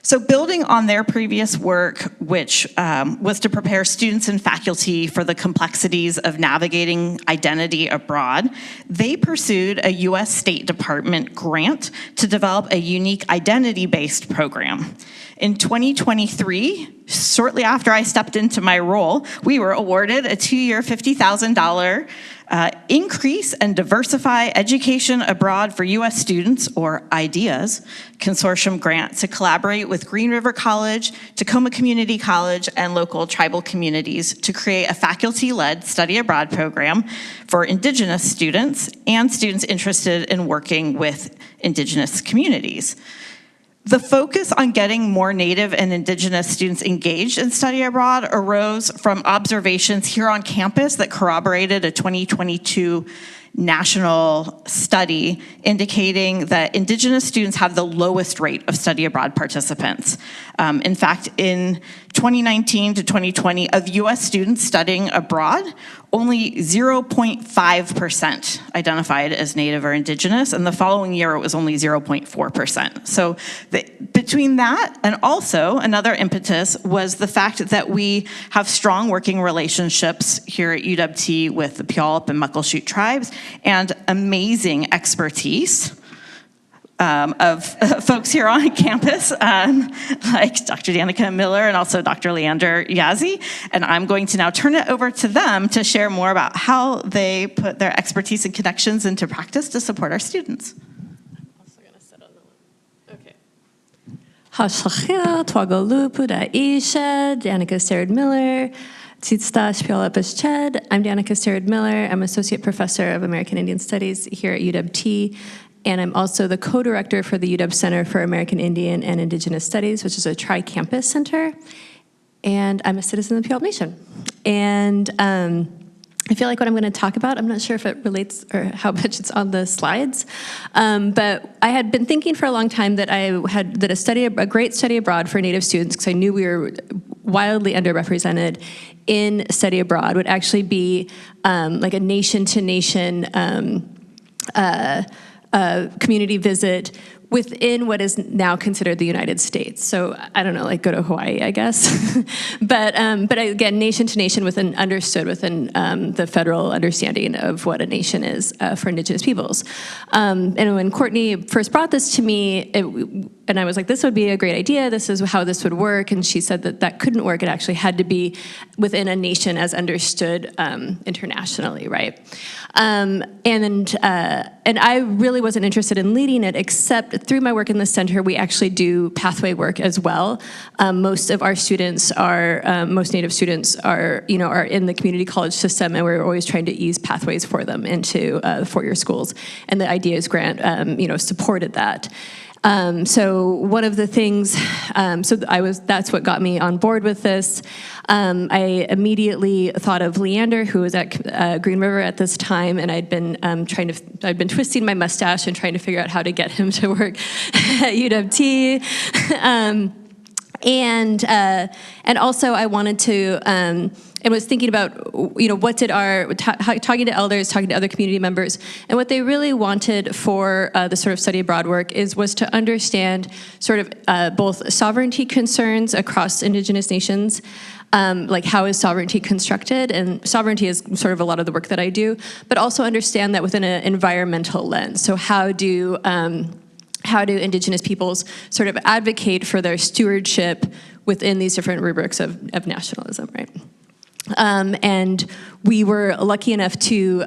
So building on their previous work, which was to prepare students and faculty for the complexities of navigating identity abroad, they pursued a US State Department grant to develop a unique identity-based program. In 2023, shortly after I stepped into my role, we were awarded a 2-year $50,000 Increase and Diversify Education Abroad for U.S. Students, or IDEAS, consortium grant to collaborate with Green River College, Tacoma Community College, and local tribal communities to create a faculty-led study abroad program for Indigenous students and students interested in working with Indigenous communities. The focus on getting more Native and Indigenous students engaged in study abroad arose from observations here on campus that corroborated a 2022 national study indicating that Indigenous students have the lowest rate of study abroad participants. In fact, in 2019 to 2020, of US students studying abroad, only 0.5% identified as Native or Indigenous, and the following year it was only 0.4%. So between that and also another impetus was the fact that we have strong working relationships here at UW-T with the Puyallup and Muckleshoot tribes and amazing expertise of folks here on campus, like Dr. Danica Miller and also Dr. Leander, Yazzie. And I'm going to now turn it over to them to share more about how they put their expertise and connections into practice to support our students. Hashachia, Twagalupu, Daisha, Danica Sterid Miller, Tzitstash Puyallup-Ched. I'm Danica Sterid Miller. I'm Associate Professor of American Indian Studies here at UW-T. And I'm also the co-director for the UW Center for American Indian and Indigenous Studies, which is a tri-campus center. And I'm a citizen of the Puyallup Nation. And I feel like what I'm going to talk about, I'm not sure if it relates or how much it's on the slides, but I had been thinking for a long time that a great study abroad for Native students, because I knew we were wildly underrepresented in study abroad, would actually be like a nation-to-nation community visit within what is now considered the United States. So I don't know, like go to Hawaii, I guess. but again, nation to nation understood within the federal understanding of what a nation is for Indigenous peoples. And when Courtney first brought this to me, and I was like, this would be a great idea, this is how this would work, and she said that couldn't work, it actually had to be within a nation as understood internationally, right? And I really wasn't interested in leading it, except through my work in the center, we actually do pathway work as well. Most of our students most Native students are in the community college system, and we're always trying to ease pathways for them into four-year schools. And the IDEAS grant, supported that. So one of the things, that's what got me on board with this. I immediately thought of Leander, who was at Green River at this time, and I'd been twisting my mustache and trying to figure out how to get him to work at UW-T. And also I wanted to, and was thinking about, what did talking to elders, talking to other community members, and what they really wanted for the sort of study abroad work was to understand sort of both sovereignty concerns across Indigenous nations, like how is sovereignty constructed, and sovereignty is sort of a lot of the work that I do, but also understand that within an environmental lens. So how do Indigenous peoples sort of advocate for their stewardship within these different rubrics of nationalism, right? And we were lucky enough to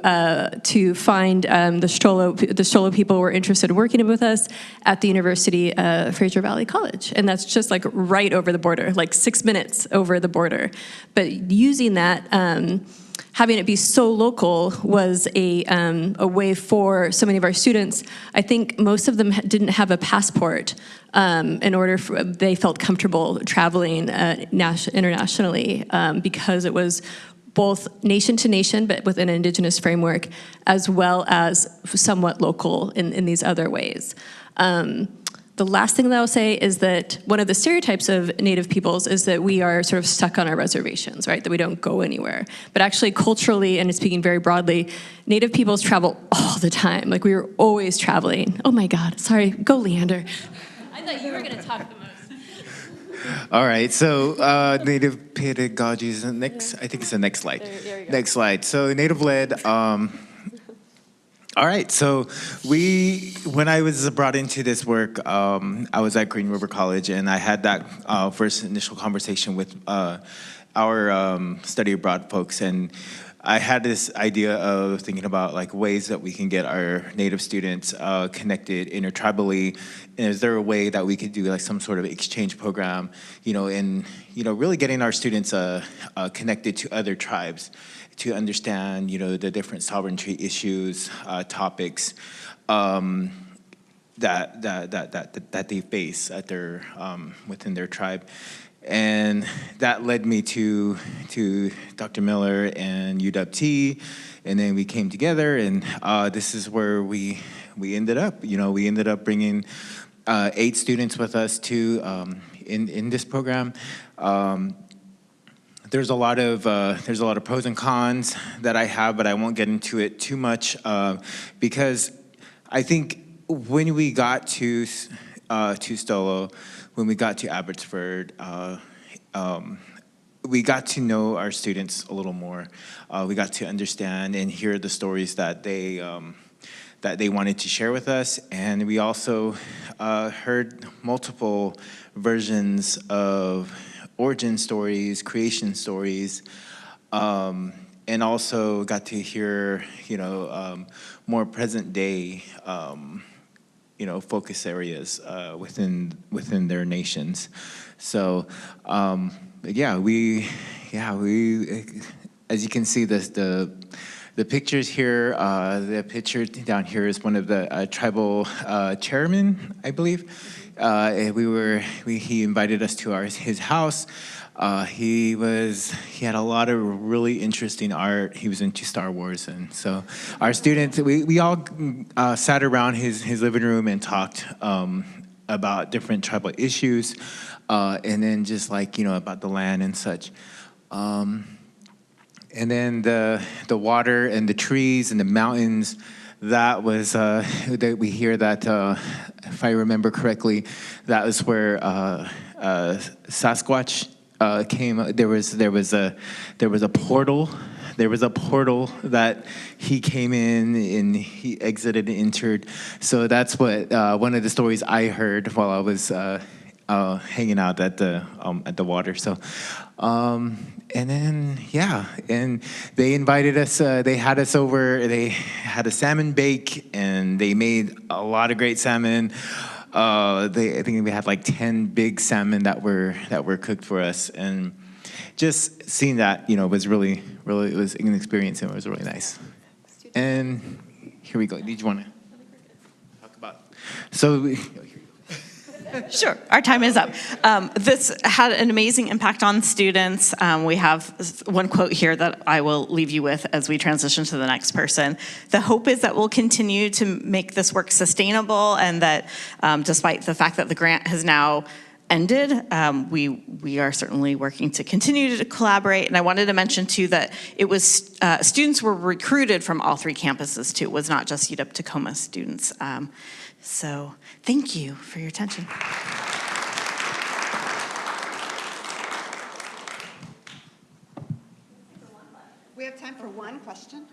find the Stolo people were interested in working with us at the University Fraser Valley College, and that's just like right over the border, like 6 minutes over the border. But using that, having it be so local was a way for so many of our students. I think most of them didn't have a passport in order for, they felt comfortable traveling internationally because it was both nation to nation, but within an Indigenous framework, as well as somewhat local in these other ways. The last thing that I'll say is that one of the stereotypes of Native peoples is that we are sort of stuck on our reservations, right? That we don't go anywhere. But actually, culturally, and speaking very broadly, Native peoples travel all the time. Like, we were always traveling. Oh my God, sorry, go Leander. I thought you were gonna talk the most. All right, so Native pedagogies, next, I think it's the next slide. There you go. Next slide. So Native-led, all right, so when I was brought into this work, I was at Green River College, and I had that first initial conversation with our study abroad folks, and I had this idea of thinking about like ways that we can get our Native students connected intertribally, and is there a way that we could do like some sort of exchange program, and really getting our students connected to other tribes, to understand, the different sovereignty issues, topics that they face at their within their tribe, and that led me to Dr. Miller and UW-T, and then we came together, and this is where we ended up. We ended up bringing 8 students with us to in this program. There's a lot of pros and cons that I have, but I won't get into it too much because I think when we got to Stolo, when we got to Abbotsford, we got to know our students a little more. We got to understand and hear the stories that they wanted to share with us, and we also heard multiple versions of origin stories, creation stories, and also got to hear, more present day, focus areas within their nations. So, we, as you can see, the pictures here, the picture down here is one of the tribal chairmen, I believe. He invited us to his house. He had a lot of really interesting art. He was into Star Wars, and so our students, we all sat around his living room and talked about different tribal issues, and then just about the land and such. And then the water and the trees and the mountains. That was that we hear that if I remember correctly, that was where Sasquatch came. There was a portal. There was a portal that he came in and he exited and entered. So that's what one of the stories I heard while I was hanging out at the water. So. And then, and they invited us, they had us over, they had a salmon bake, and they made a lot of great salmon. I think we had like 10 big salmon that were cooked for us. And just seeing that, was really, really, it was an experience, and it was really nice. And here we go. Did you want to talk about? Sure, our time is up. This had an amazing impact on students. We have one quote here that I will leave you with as we transition to the next person. The hope is that we'll continue to make this work sustainable, and that despite the fact that the grant has now ended, we are certainly working to continue to collaborate. And I wanted to mention too that it was students were recruited from all 3 campuses too. It was not just UW-Tacoma students. So thank you for your attention. We have time for one question.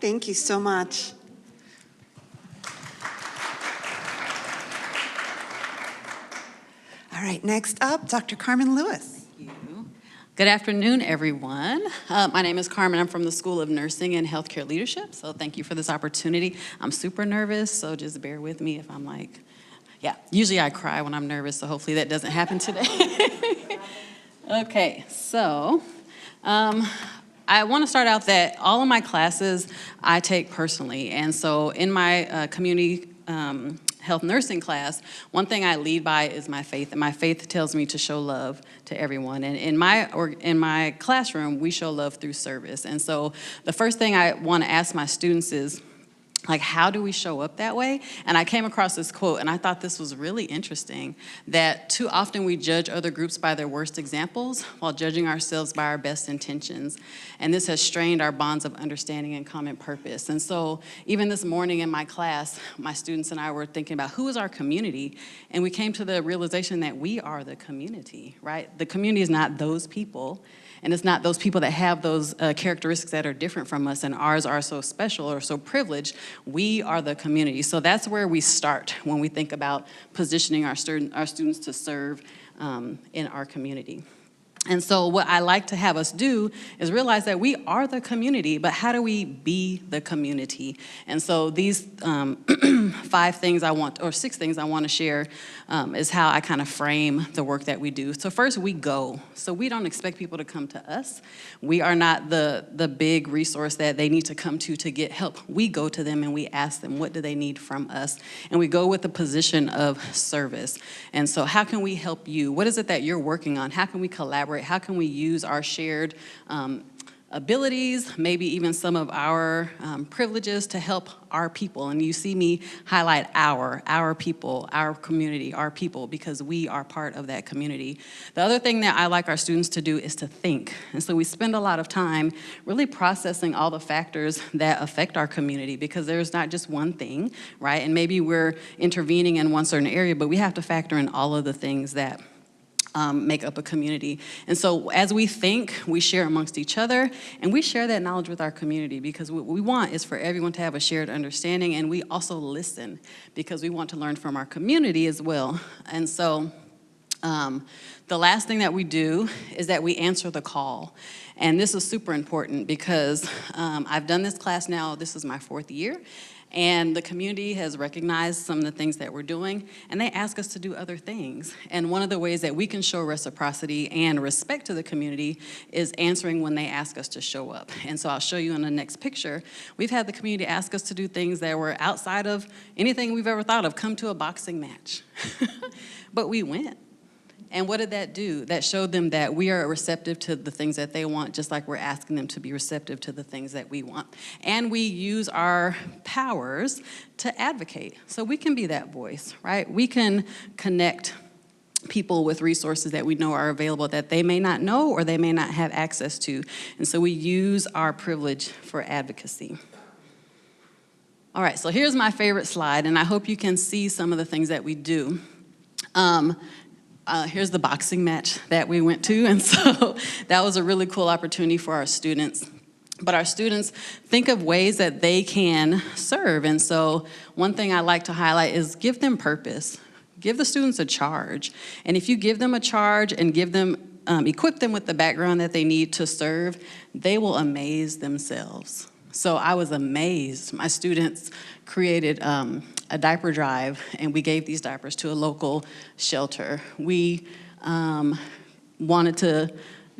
Thank you so much. All right, next up, Dr. Carmen Lewis. Good afternoon, everyone. My name is Carmen. I'm from the School of Nursing and Healthcare Leadership, so thank you for this opportunity. I'm super nervous, so just bear with me if I'm like, yeah, usually I cry when I'm nervous, so hopefully that doesn't happen today. Okay, so I want to start out that all of my classes I take personally, and so in my community health nursing class, one thing I lead by is my faith, and my faith tells me to show love to everyone. And in my classroom, we show love through service. And so the first thing I want to ask my students is, like, how do we show up that way? And I came across this quote, and I thought this was really interesting, that too often we judge other groups by their worst examples while judging ourselves by our best intentions. And this has strained our bonds of understanding and common purpose. And so even this morning in my class, my students and I were thinking about who is our community, and we came to the realization that we are the community, right? The community is not those people, and it's not those people that have those characteristics that are different from us and ours are so special or so privileged. We are the community. So that's where we start when we think about positioning our students to serve in our community. And so what I like to have us do is realize that we are the community, but how do we be the community? And so these 6 things I want to share is how I kind of frame the work that we do. So first, we go. So we don't expect people to come to us. We are not the big resource that they need to come to get help. We go to them and we ask them, what do they need from us? And we go with a position of service. And so how can we help you? What is it that you're working on? How can we collaborate? How can we use our shared abilities, maybe even some of our privileges to help our people? And you see me highlight our people, our community, our people, because we are part of that community. The other thing that I like our students to do is to think. And so we spend a lot of time really processing all the factors that affect our community, because there's not just one thing, right? And maybe we're intervening in one certain area, but we have to factor in all of the things that make up a community. And so as we think, we share amongst each other, and we share that knowledge with our community, because what we want is for everyone to have a shared understanding, and we also listen because we want to learn from our community as well. And so the last thing that we do is that we answer the call. And this is super important because I've done this class now, this is my 4th year, and the community has recognized some of the things that we're doing, and they ask us to do other things. And one of the ways that we can show reciprocity and respect to the community is answering when they ask us to show up. And so I'll show you in the next picture. We've had the community ask us to do things that were outside of anything we've ever thought of. Come to a boxing match. But we went. And what did that do? That showed them that we are receptive to the things that they want, just like we're asking them to be receptive to the things that we want. And we use our powers to advocate. So we can be that voice, right? We can connect people with resources that we know are available that they may not know or they may not have access to. And so we use our privilege for advocacy. All right, so here's my favorite slide, and I hope you can see some of the things that we do. Here's the boxing match that we went to, and so that was a really cool opportunity for our students. But our students think of ways that they can serve, and so one thing I like to highlight is give them purpose. Give the students a charge, and if you give them a charge and give them, equip them with the background that they need to serve, they will amaze themselves. So I was amazed. My students created a diaper drive, and we gave these diapers to a local shelter. We wanted to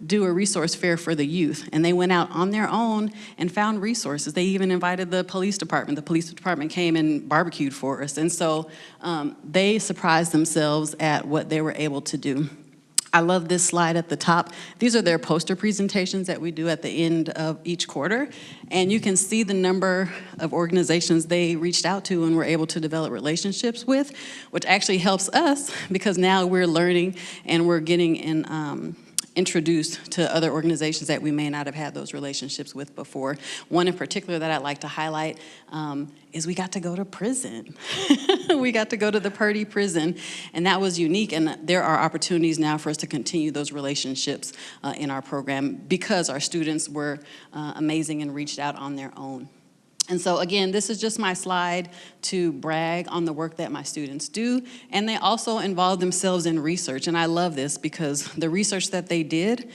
do a resource fair for the youth, and they went out on their own and found resources. They even invited the police department. The police department came and barbecued for us, and so they surprised themselves at what they were able to do. I love this slide at the top. These are their poster presentations that we do at the end of each quarter. And you can see the number of organizations they reached out to and were able to develop relationships with, which actually helps us because now we're learning and we're getting introduced to other organizations that we may not have had those relationships with before. One in particular that I'd like to highlight is we got to go to prison. We got to go to the Purdy prison, and that was unique, and there are opportunities now for us to continue those relationships in our program because our students were amazing and reached out on their own. And so again, this is just my slide to brag on the work that my students do. And they also involve themselves in research. And I love this because the research that they did,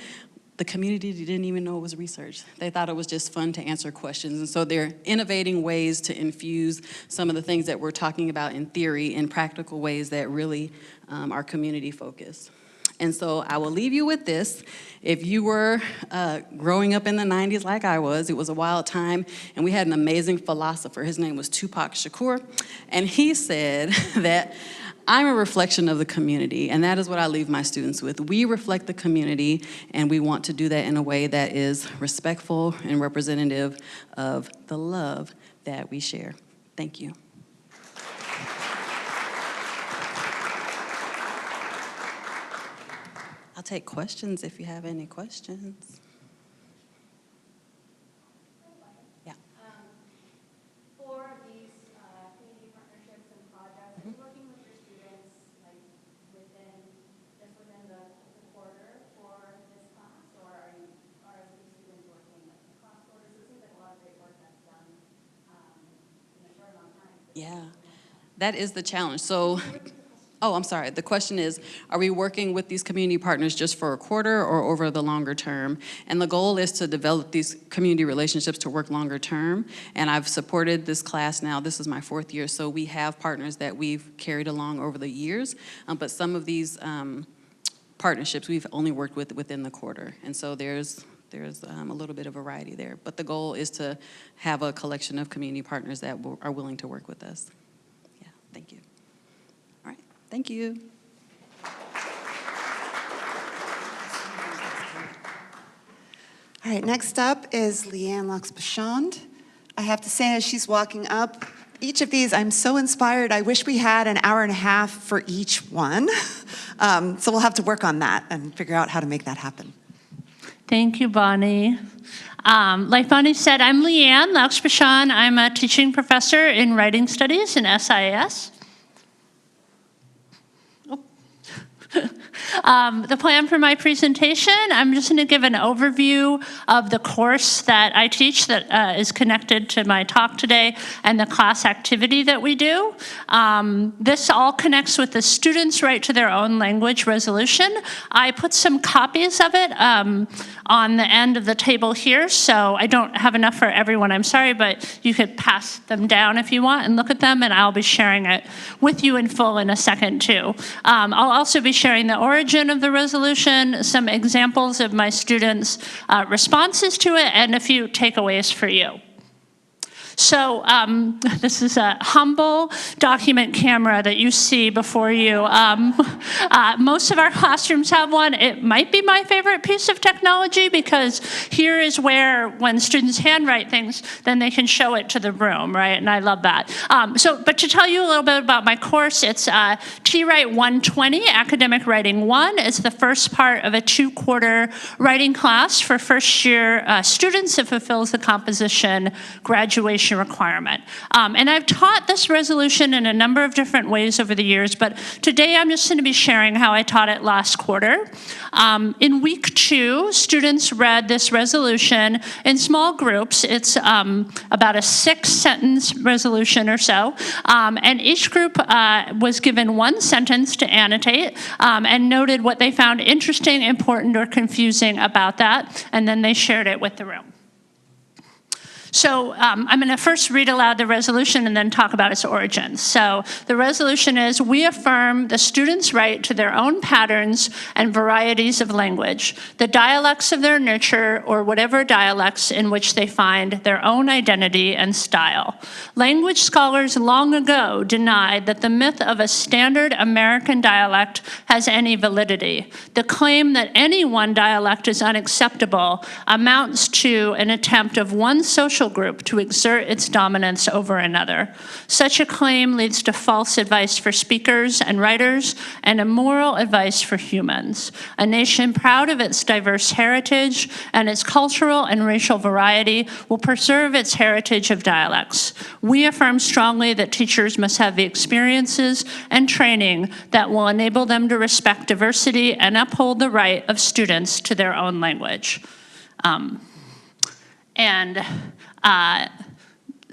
the community didn't even know it was research. They thought it was just fun to answer questions. And so they're innovating ways to infuse some of the things that we're talking about in theory in practical ways that really are community focused. And so I will leave you with this. If you were growing up in the 90s like I was, it was a wild time, and we had an amazing philosopher. His name was Tupac Shakur, and he said that I'm a reflection of the community, and that is what I leave my students with. We reflect the community, and we want to do that in a way that is respectful and representative of the love that we share. Thank you. I'll take questions if you have any questions. Yeah. For these community partnerships and projects, are you working with your students like within the quarter for this class, or are these students working like across quarters? It seems like a lot of great work that's done in a short amount of time. Yeah, that is the challenge. So. Oh, I'm sorry. The question is, are we working with these community partners just for a quarter or over the longer term? And the goal is to develop these community relationships to work longer term. And I've supported this class now. This is my 4th year. So we have partners that we've carried along over the years. But some of these partnerships we've only worked with within the quarter. And so there's a little bit of variety there. But the goal is to have a collection of community partners that are willing to work with us. Yeah, thank you. Thank you. All right, next up is LeAnne Laux-Bachand. I have to say, as she's walking up, each of these, I'm so inspired. I wish we had an hour and a half for each one. So we'll have to work on that and figure out how to make that happen. Thank you, Bonnie. Like Bonnie said, I'm LeAnne Laux-Bachand. I'm a teaching professor in writing studies in SIS. The plan for my presentation, I'm just going to give an overview of the course that I teach that is connected to my talk today and the class activity that we do. This all connects with the students' right to their own language resolution. I put some copies of it on the end of the table here, so I don't have enough for everyone, I'm sorry, but you could pass them down if you want and look at them, and I'll be sharing it with you in full in a second too. I'll also be sharing the origin of the resolution, some examples of my students' responses to it, and a few takeaways for you. So this is a humble document camera that you see before you. Most of our classrooms have one. It might be my favorite piece of technology because here is where, when students handwrite things, then they can show it to the room, right? And I love that. But to tell you a little bit about my course, it's T-Write 120, Academic Writing 1. It's the first part of a 2-quarter writing class for first-year students. It fulfills the composition graduation requirement. And I've taught this resolution in a number of different ways over the years, but today I'm just going to be sharing how I taught it last quarter. In week 2, students read this resolution in small groups. It's about a 6-sentence resolution or so, and each group was given 1 sentence to annotate and noted what they found interesting, important, or confusing about that, and then they shared it with the room. So I'm going to first read aloud the resolution and then talk about its origins. So the resolution is, we affirm the students' right to their own patterns and varieties of language, the dialects of their nurture, or whatever dialects in which they find their own identity and style. Language scholars long ago denied that the myth of a standard American dialect has any validity. The claim that any one dialect is unacceptable amounts to an attempt of one social group to exert its dominance over another. Such a claim leads to false advice for speakers and writers and immoral advice for humans. A nation proud of its diverse heritage and its cultural and racial variety will preserve its heritage of dialects. We affirm strongly that teachers must have the experiences and training that will enable them to respect diversity and uphold the right of students to their own language.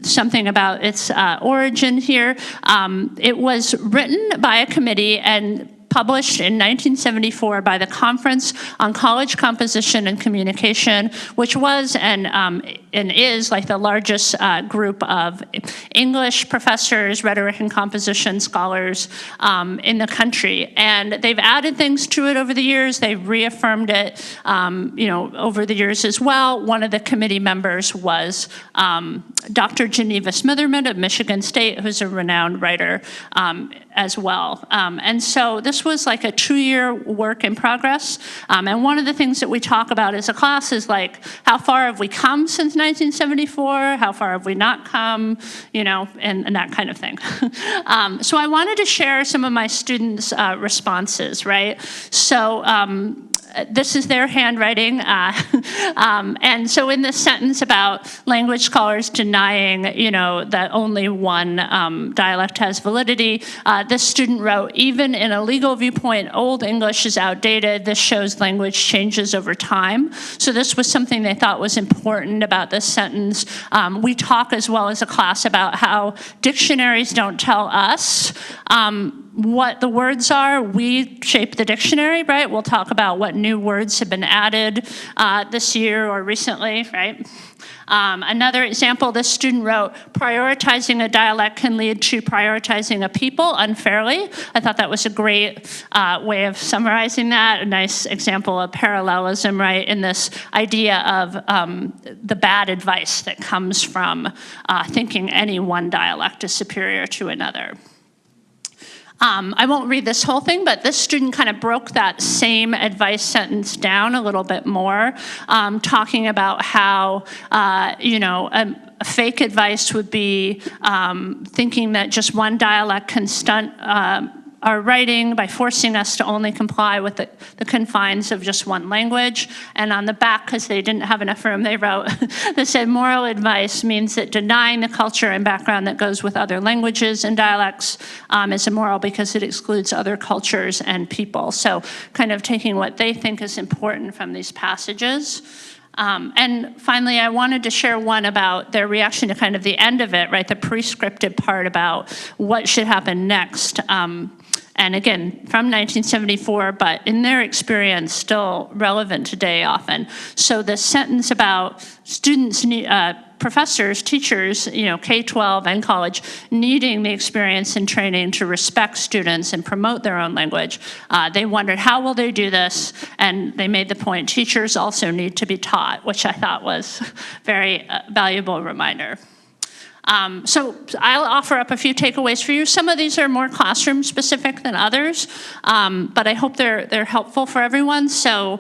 something about its origin here. It was written by a committee and published in 1974 by the Conference on College Composition and Communication, which was and is like the largest group of English professors, rhetoric and composition scholars in the country. And they've added things to it over the years. They've reaffirmed it, over the years as well. One of the committee members was Dr. Geneva Smitherman of Michigan State, who's a renowned writer as well. And so this was like a 2-year work in progress. And one of the things that we talk about as a class is like, how far have we come since 1974? How far have we not come? And that kind of thing. So I wanted to share some of my students' responses, right? So this is their handwriting. And so in this sentence about language scholars denying, that only one dialect has validity, this student wrote, even in a legal viewpoint, Old English is outdated. This shows language changes over time. So this was something they thought was important about this sentence. We talk as well as a class about how dictionaries don't tell us what the words are. We shape the dictionary, right? We'll talk about what new words have been added this year or recently, right? Another example, this student wrote, prioritizing a dialect can lead to prioritizing a people unfairly. I thought that was a great way of summarizing that, a nice example of parallelism, right, in this idea of the bad advice that comes from thinking any one dialect is superior to another. I won't read this whole thing, but this student kind of broke that same advice sentence down a little bit more, talking about how, a fake advice would be thinking that just one dialect can stunt our writing by forcing us to only comply with the confines of just one language. And on the back, because they didn't have enough room, they wrote, they said, moral advice means that denying the culture and background that goes with other languages and dialects is immoral because it excludes other cultures and people. So kind of taking what they think is important from these passages. And finally, I wanted to share one about their reaction to kind of the end of it, right? The prescriptive part about what should happen next. And again, from 1974, but in their experience, still relevant today often. So the sentence about students, professors, teachers, K-12 and college, needing the experience and training to respect students and promote their own language. They wondered, how will they do this? And they made the point, teachers also need to be taught, which I thought was a very valuable reminder. So I'll offer up a few takeaways for you. Some of these are more classroom specific than others, but I hope they're helpful for everyone. So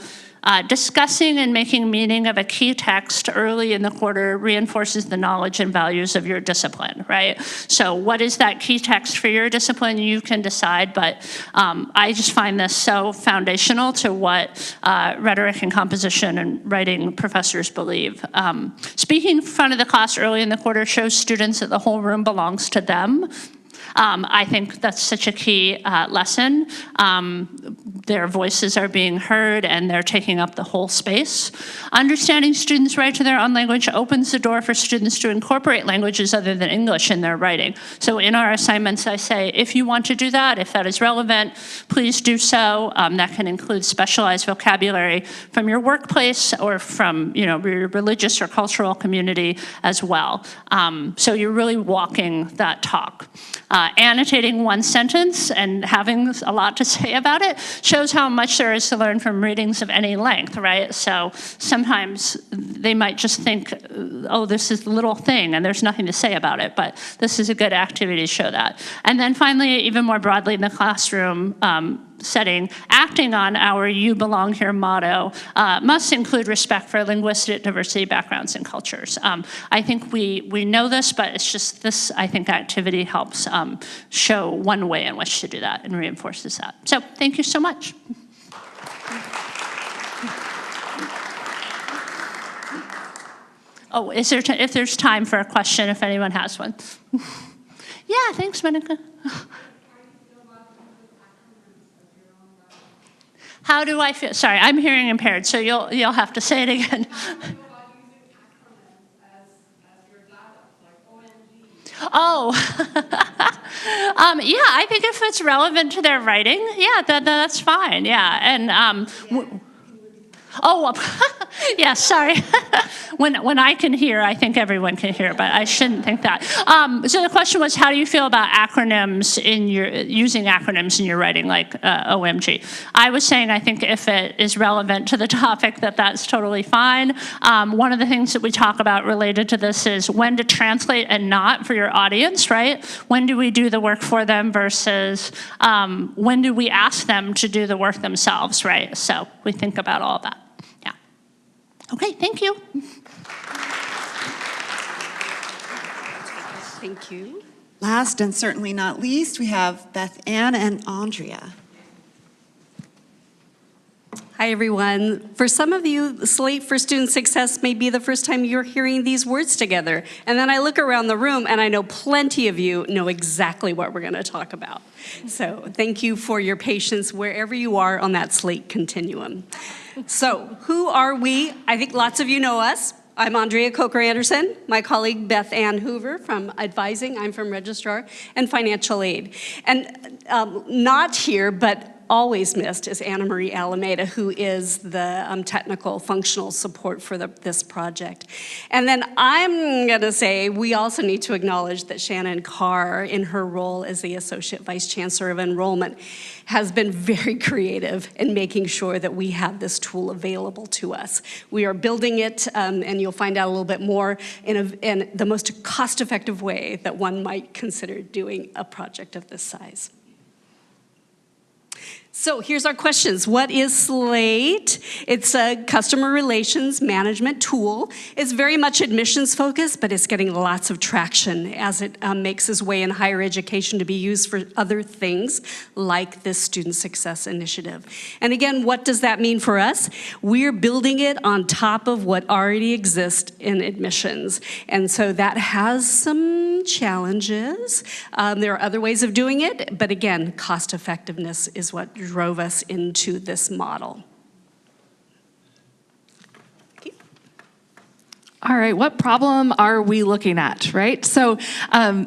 discussing and making meaning of a key text early in the quarter reinforces the knowledge and values of your discipline, right? So what is that key text for your discipline? You can decide, but I just find this so foundational to what rhetoric and composition and writing professors believe. Speaking in front of the class early in the quarter shows students that the whole room belongs to them. I think that's such a key lesson. Their voices are being heard and they're taking up the whole space. Understanding students' right to their own language opens the door for students to incorporate languages other than English in their writing. So in our assignments, I say, if you want to do that, if that is relevant, please do so. That can include specialized vocabulary from your workplace or from your religious or cultural community as well. So you're really walking that talk. Annotating one sentence and having a lot to say about it shows how much there is to learn from readings of any length, right? So sometimes they might just think, oh, this is a little thing and there's nothing to say about it, but this is a good activity to show that. And then finally, even more broadly in the classroom setting, acting on our You Belong Here motto must include respect for linguistic diversity, backgrounds, and cultures. I think we know this, but it's just this, I think, activity helps show one way in which to do that and reinforces that. So thank you so much. Oh, is there if there's time for a question, if anyone has one. Yeah, thanks, Danica. How do I feel? Sorry, I'm hearing impaired, so you'll have to say it again. Oh, yeah, I think if it's relevant to their writing, yeah, that's fine, yeah. And, yeah, sorry. When I can hear, I think everyone can hear, but I shouldn't think that. So the question was, how do you feel about acronyms using acronyms in your writing, like OMG? I was saying I think if it is relevant to the topic, that's totally fine. One of the things that we talk about related to this is when to translate and not for your audience, right? When do we do the work for them versus when do we ask them to do the work themselves, right? So we think about all that. Yeah. Okay, thank you. Thank you. Last and certainly not least, we have BethAnn and Andrea. Hi, everyone. For some of you, Slate for Student Success may be the first time you're hearing these words together. And then I look around the room, and I know plenty of you know exactly what we're going to talk about. So thank you for your patience wherever you are on that Slate continuum. So who are we? I think lots of you know us. I'm Andrea Coker-Anderson, my colleague BethAnn Hoover from advising. I'm from registrar and financial aid. And not here, but always missed is Anna Marie Alameda, who is the technical functional support for this project. And then I'm gonna say we also need to acknowledge that Shannon Carr, in her role as the Associate Vice Chancellor of Enrollment, has been very creative in making sure that we have this tool available to us. We are building it, and you'll find out a little bit more in the most cost-effective way that one might consider doing a project of this size. So here's our questions. What is Slate? It's a customer relations management tool. It's very much admissions focused, but it's getting lots of traction as it makes its way in higher education to be used for other things like this Student Success Initiative. And again, what does that mean for us? We're building it on top of what already exists in admissions. And so that has some challenges. There are other ways of doing it, but again, cost effectiveness is what drove us into this model. All right, what problem are we looking at, right? So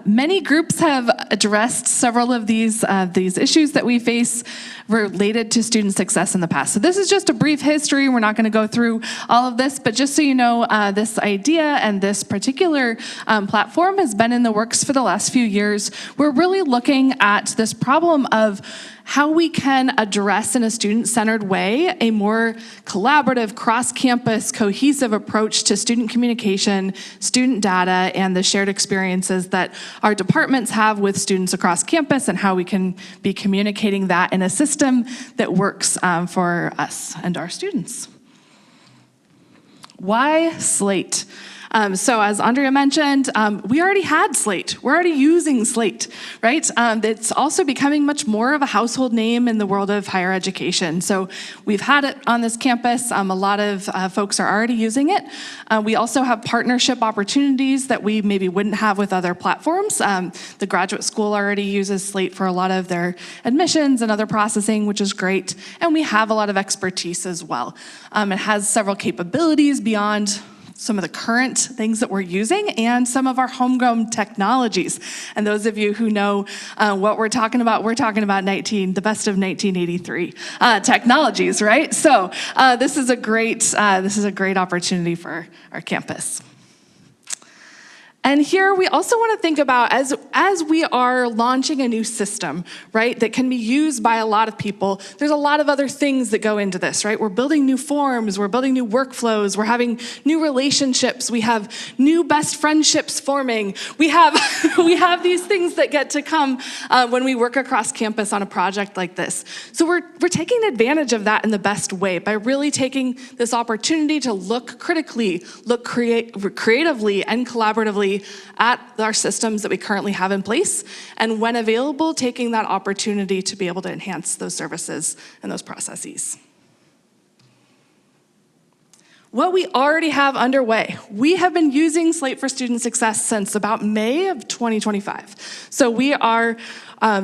many groups have addressed several of these issues that we face related to student success in the past. So this is just a brief history. We're not going to go through all of this, but just so you know, this idea and this particular platform has been in the works for the last few years. We're really looking at this problem of how we can address in a student-centered way a more collaborative, cross-campus, cohesive approach to student communication, student data, and the shared experiences that our departments have with students across campus, and how we can be communicating that in a system that works for us and our students. Why Slate? So as Andrea mentioned, we already had Slate. We're already using Slate, right? It's also becoming much more of a household name in the world of higher education. So we've had it on this campus. A lot of folks are already using it. We also have partnership opportunities that we maybe wouldn't have with other platforms. The graduate school already uses Slate for a lot of their admissions and other processing, which is great. And we have a lot of expertise as well. It has several capabilities beyond some of the current things that we're using and some of our homegrown technologies. And those of you who know what we're talking about the best of 1983 technologies, right? So this is a great opportunity for our campus. And here we also want to think about, as we are launching a new system, right, that can be used by a lot of people, there's a lot of other things that go into this, right? We're building new forms, we're building new workflows, we're having new relationships, we have new best friendships forming. We have these things that get to come when we work across campus on a project like this. So we're taking advantage of that in the best way by really taking this opportunity to look critically, look creatively and collaboratively at our systems that we currently have in place, and when available, taking that opportunity to be able to enhance those services and those processes. What we already have underway. We have been using Slate for Student Success since about May of 2025. So we are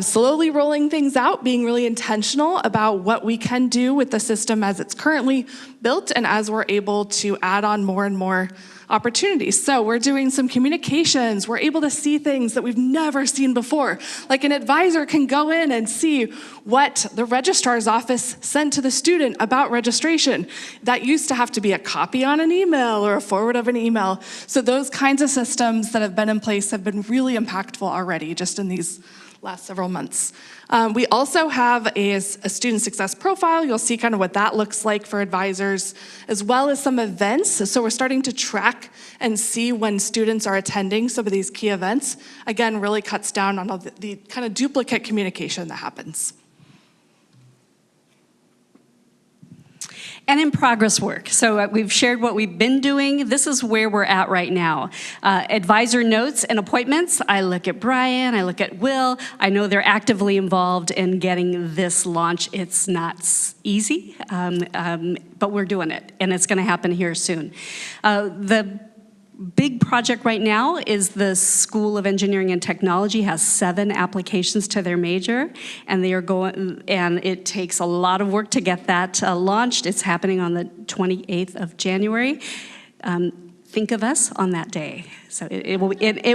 slowly rolling things out, being really intentional about what we can do with the system as it's currently built and as we're able to add on more and more opportunities. So we're doing some communications. We're able to see things that we've never seen before. Like an advisor can go in and see what the registrar's office sent to the student about registration. That used to have to be a copy on an email or a forward of an email. So those kinds of systems that have been in place have been really impactful already just in these last several months. We also have a student success profile. You'll see kind of what that looks like for advisors, as well as some events. So we're starting to track and see when students are attending some of these key events. Again, really cuts down on all the kind of duplicate communication that happens. And in progress work. So we've shared what we've been doing. This is where we're at right now. Advisor notes and appointments. I look at Brian, I look at Will. I know they're actively involved in getting this launch. It's not easy, but we're doing it, and it's gonna happen here soon. The big project right now is the School of Engineering and Technology has 7 applications to their major, and they are going, and it takes a lot of work to get that launched. It's happening on the 28th of January. Think of us on that day. So it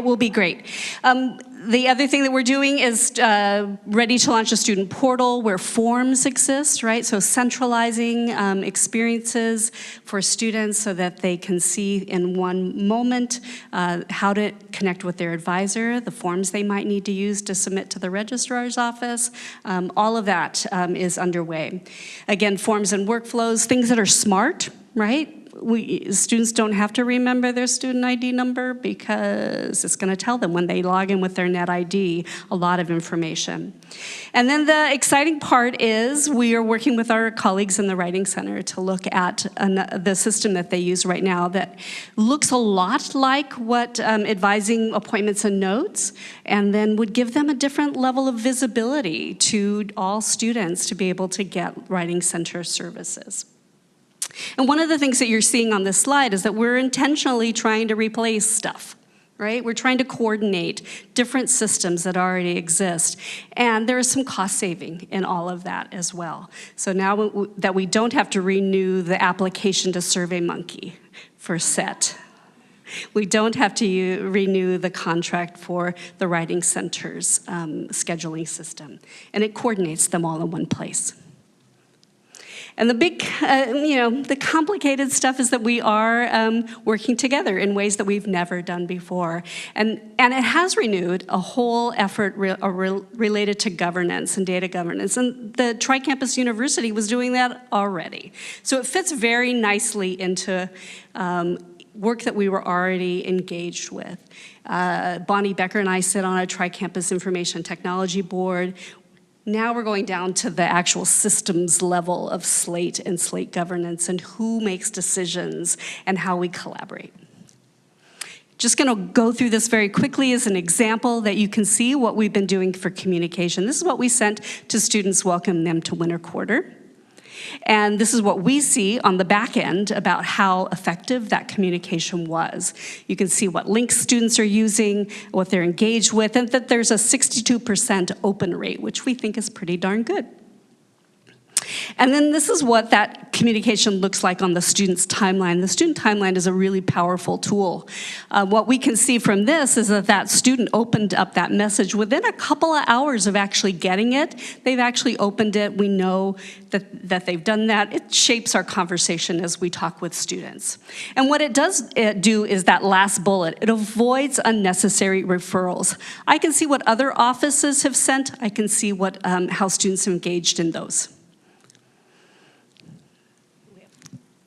will be great. The other thing that we're doing is ready to launch a student portal where forms exist, right? So centralizing experiences for students so that they can see in one moment how to connect with their advisor, the forms they might need to use to submit to the registrar's office. All of that is underway. Again, forms and workflows, things that are smart, right? Students don't have to remember their student ID number because it's going to tell them when they log in with their net ID a lot of information. And then the exciting part is we are working with our colleagues in the Writing Center to look at the system that they use right now that looks a lot like what advising appointments and notes, and then would give them a different level of visibility to all students to be able to get Writing Center services. And one of the things that you're seeing on this slide is that we're intentionally trying to replace stuff, right? We're trying to coordinate different systems that already exist. And there is some cost saving in all of that as well. So now that we don't have to renew the application to SurveyMonkey for SET, we don't have to renew the contract for the Writing Center's scheduling system. And it coordinates them all in one place. And the big, the complicated stuff is that we are working together in ways that we've never done before. And it has renewed a whole effort related to governance and data governance. And the Tri-Campus University was doing that already. So it fits very nicely into work that we were already engaged with. Bonnie Becker and I sit on a Tri-Campus Information Technology Board. Now we're going down to the actual systems level of Slate and Slate governance and who makes decisions and how we collaborate. Just going to go through this very quickly as an example that you can see what we've been doing for communication. This is what we sent to students, welcome them to winter quarter. And this is what we see on the back end about how effective that communication was. You can see what links students are using, what they're engaged with, and that there's a 62% open rate, which we think is pretty darn good. And then this is what that communication looks like on the student's timeline. The student timeline is a really powerful tool. What we can see from this is that that student opened up that message within a couple of hours of actually getting it. They've actually opened it. We know that they've done that. It shapes our conversation as we talk with students. And what it does do is that last bullet. It avoids unnecessary referrals. I can see what other offices have sent. I can see what how students engaged in those.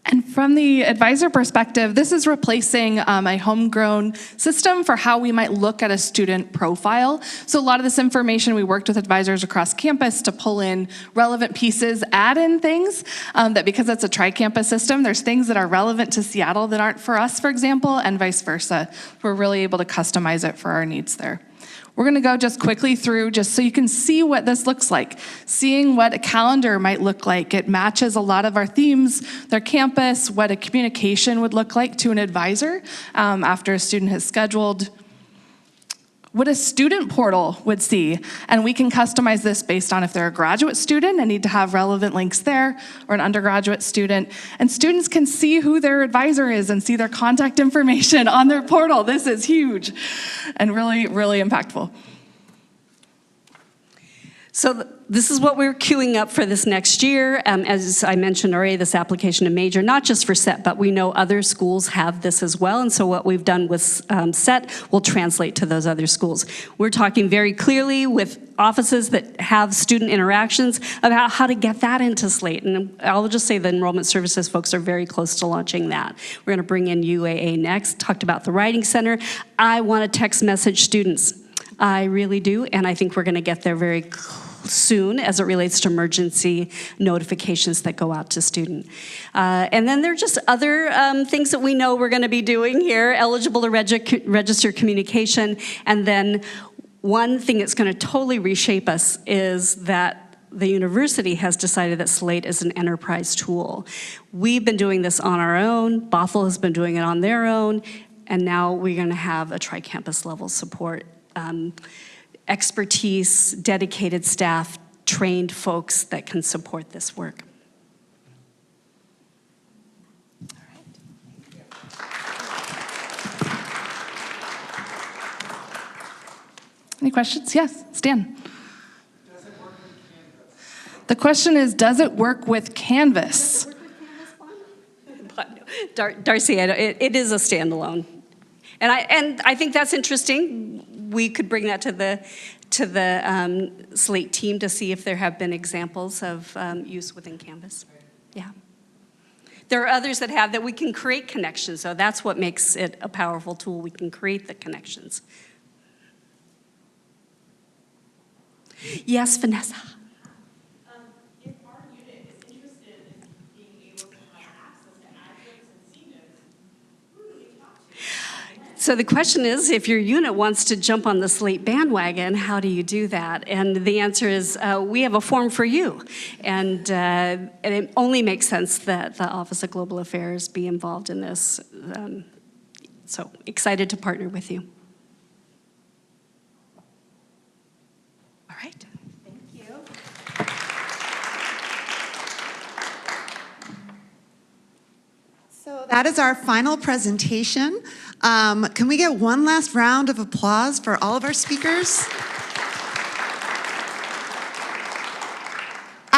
And from the advisor perspective, this is replacing a homegrown system for how we might look at a student profile. So a lot of this information, we worked with advisors across campus to pull in relevant pieces, add in things that because it's a tri-campus system, there's things that are relevant to Seattle that aren't for us, for example, and vice versa. We're really able to customize it for our needs there. We're going to go just quickly through just so you can see what this looks like, seeing what a calendar might look like. It matches a lot of our themes, their campus, what a communication would look like to an advisor after a student has scheduled. what a student portal would see. And we can customize this based on if they're a graduate student and need to have relevant links there, or an undergraduate student. And students can see who their advisor is and see their contact information on their portal. This is huge and really, really impactful. So this is what we're queuing up for this next year. As I mentioned already, this application to major, not just for SET, but we know other schools have this as well. And so what we've done with SET will translate to those other schools. We're talking very clearly with offices that have student interactions about how to get that into Slate. And I'll just say the enrollment services folks are very close to launching that. We're gonna bring in UAA next, talked about the Writing Center. I wanna text message students. I really do, and I think we're gonna get there very soon as it relates to emergency notifications that go out to student. And then there are just other things that we know we're gonna be doing here, eligible to register communication, and then one thing that's gonna totally reshape us is that the university has decided that Slate is an enterprise tool. We've been doing this on our own, Bothell has been doing it on their own, and now we're gonna have a tri-campus level support. Expertise, dedicated staff, trained folks that can support this work. Any questions? Yes, Stan. The question is, does it work with Canvas? Darcy, it is a standalone. And I think that's interesting. We could bring that to the Slate team to see if there have been examples of use within Canvas. Yeah. There are others that have that we can create connections, so that's what makes it a powerful tool. We can create the connections. Yes, Vanessa. If our unit is interested in being able to have access to adjuncts and seniors, who do we talk to? So the question is, if your unit wants to jump on the Slate bandwagon, how do you do that? And the answer is, we have a form for you. And it only makes sense that the Office of Global Affairs be involved in this. So excited to partner with you. All right. Thank you. So that is our final presentation. Can we get one last round of applause for all of our speakers?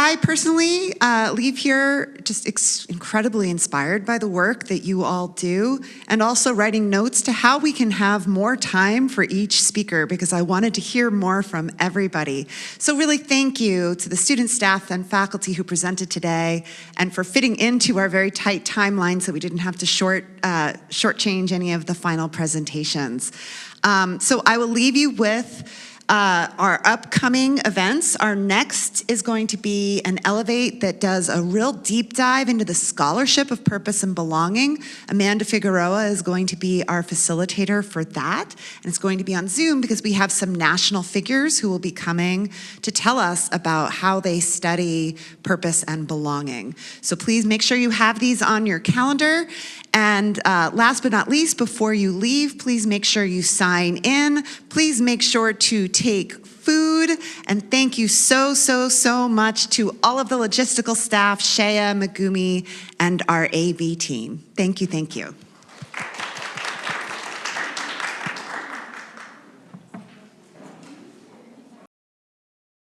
I personally leave here just incredibly inspired by the work that you all do, and also writing notes to how we can have more time for each speaker, because I wanted to hear more from everybody. So really thank you to the student, staff, and faculty who presented today, and for fitting into our very tight timeline so we didn't have to shortchange any of the final presentations. So I will leave you with our upcoming events. Our next is going to be an Elevate that does a real deep dive into the scholarship of purpose and belonging. Amanda Figueroa is going to be our facilitator for that. And it's going to be on Zoom because we have some national figures who will be coming to tell us about how they study purpose and belonging. So please make sure you have these on your calendar. And last but not least, before you leave, please make sure you sign in. Please make sure to take food. And thank you so much to all of the logistical staff, Shea, Megumi, and our AV team. Thank you.